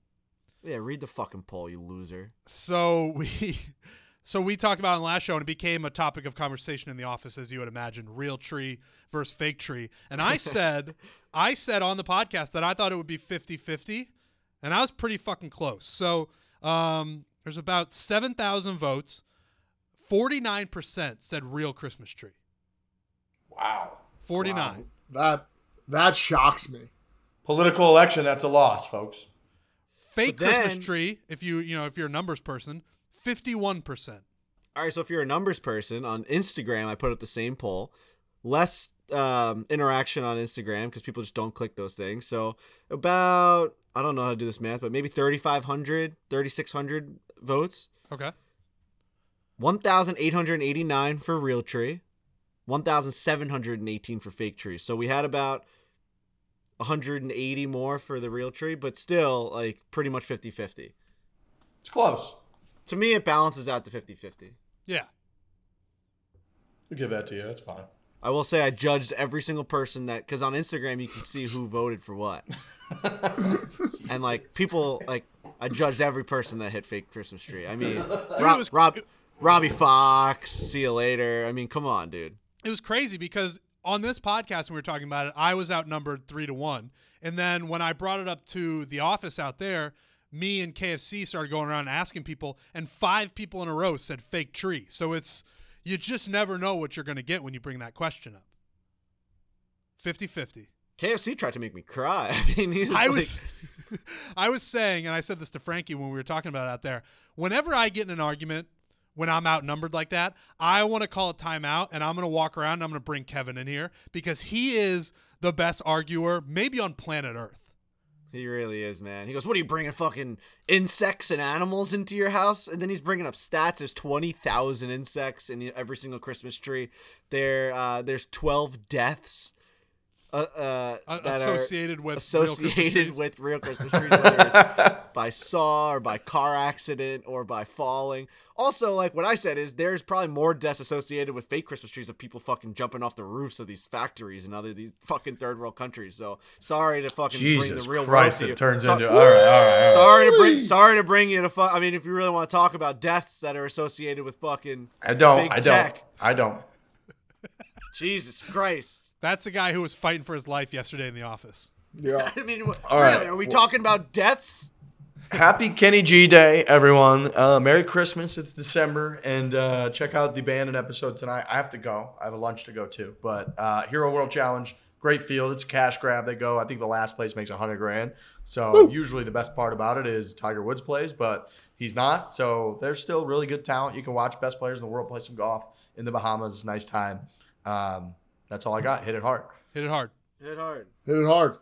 Yeah, read the fucking poll, you loser. So we talked about it in the last show, and it became a topic of conversation in the office, as you would imagine, real tree versus fake tree. And I said on the podcast that I thought it would be 50-50, and I was pretty fucking close. So there's about 7,000 votes. 49% said real Christmas tree. Wow. 49. That shocks me. Political election, that's a loss, folks. Fake But then- Christmas tree, if you're a numbers person, 51%. All right, so if you're a numbers person, on Instagram, I put up the same poll. Less interaction on Instagram because people just don't click those things. So about, I don't know how to do this math, but maybe 3,500, 3,600 votes. Okay. 1,889 for real tree. 1,718 for fake tree. So we had about 180 more for the real tree, but still like pretty much 50-50. It's close. To me, it balances out to 50-50. Yeah. We'll give that to you. That's fine. I will say I judged every single person that, because on Instagram you can see who voted for what. And like people, like I judged every person that hit fake Christmas tree. I mean, Robbie Fox, see you later. I mean, come on, dude. It was crazy because on this podcast when we were talking about it, I was outnumbered 3-1. And then when I brought it up to the office out there, me and KFC started going around asking people, and 5 people in a row said fake tree. So you just never know what you're going to get when you bring that question up. 50-50. KFC tried to make me cry. I mean, I was saying, and I said this to Frankie when we were talking about it out there, whenever I get in an argument, when I'm outnumbered like that, I want to call a timeout, and I'm going to walk around and I'm going to bring Kevin in here because he is the best arguer maybe on planet Earth. He really is, man. He goes, what are you bringing, fucking insects and animals into your house? And then he's bringing up stats. There's 20,000 insects in every single Christmas tree. There's 12 deaths associated with real Christmas trees, whether it's by saw or by car accident or by falling. Also, like what I said is there's probably more deaths associated with fake Christmas trees of people fucking jumping off the roofs of these factories and these fucking third world countries. So sorry to fucking bring the real Christ, world to you. it turns into all right. Sorry to bring you to I mean, if you really want to talk about deaths that are associated with fucking I don't. Jesus Christ. That's the guy who was fighting for his life yesterday in the office. Yeah. I mean, all right. Are we talking about deaths? Happy Kenny G Day, everyone. Merry Christmas. It's December. And check out the Bandon episode tonight. I have to go. I have a lunch to go to. But Hero World Challenge, great field. It's a cash grab. They go. I think the last place makes $100,000. So usually the best part about it is Tiger Woods plays, but he's not. So there's still really good talent. You can watch best players in the world play some golf in the Bahamas. It's a nice time. That's all I got. Hit it hard. Hit it hard. Hit it hard. Hit it hard.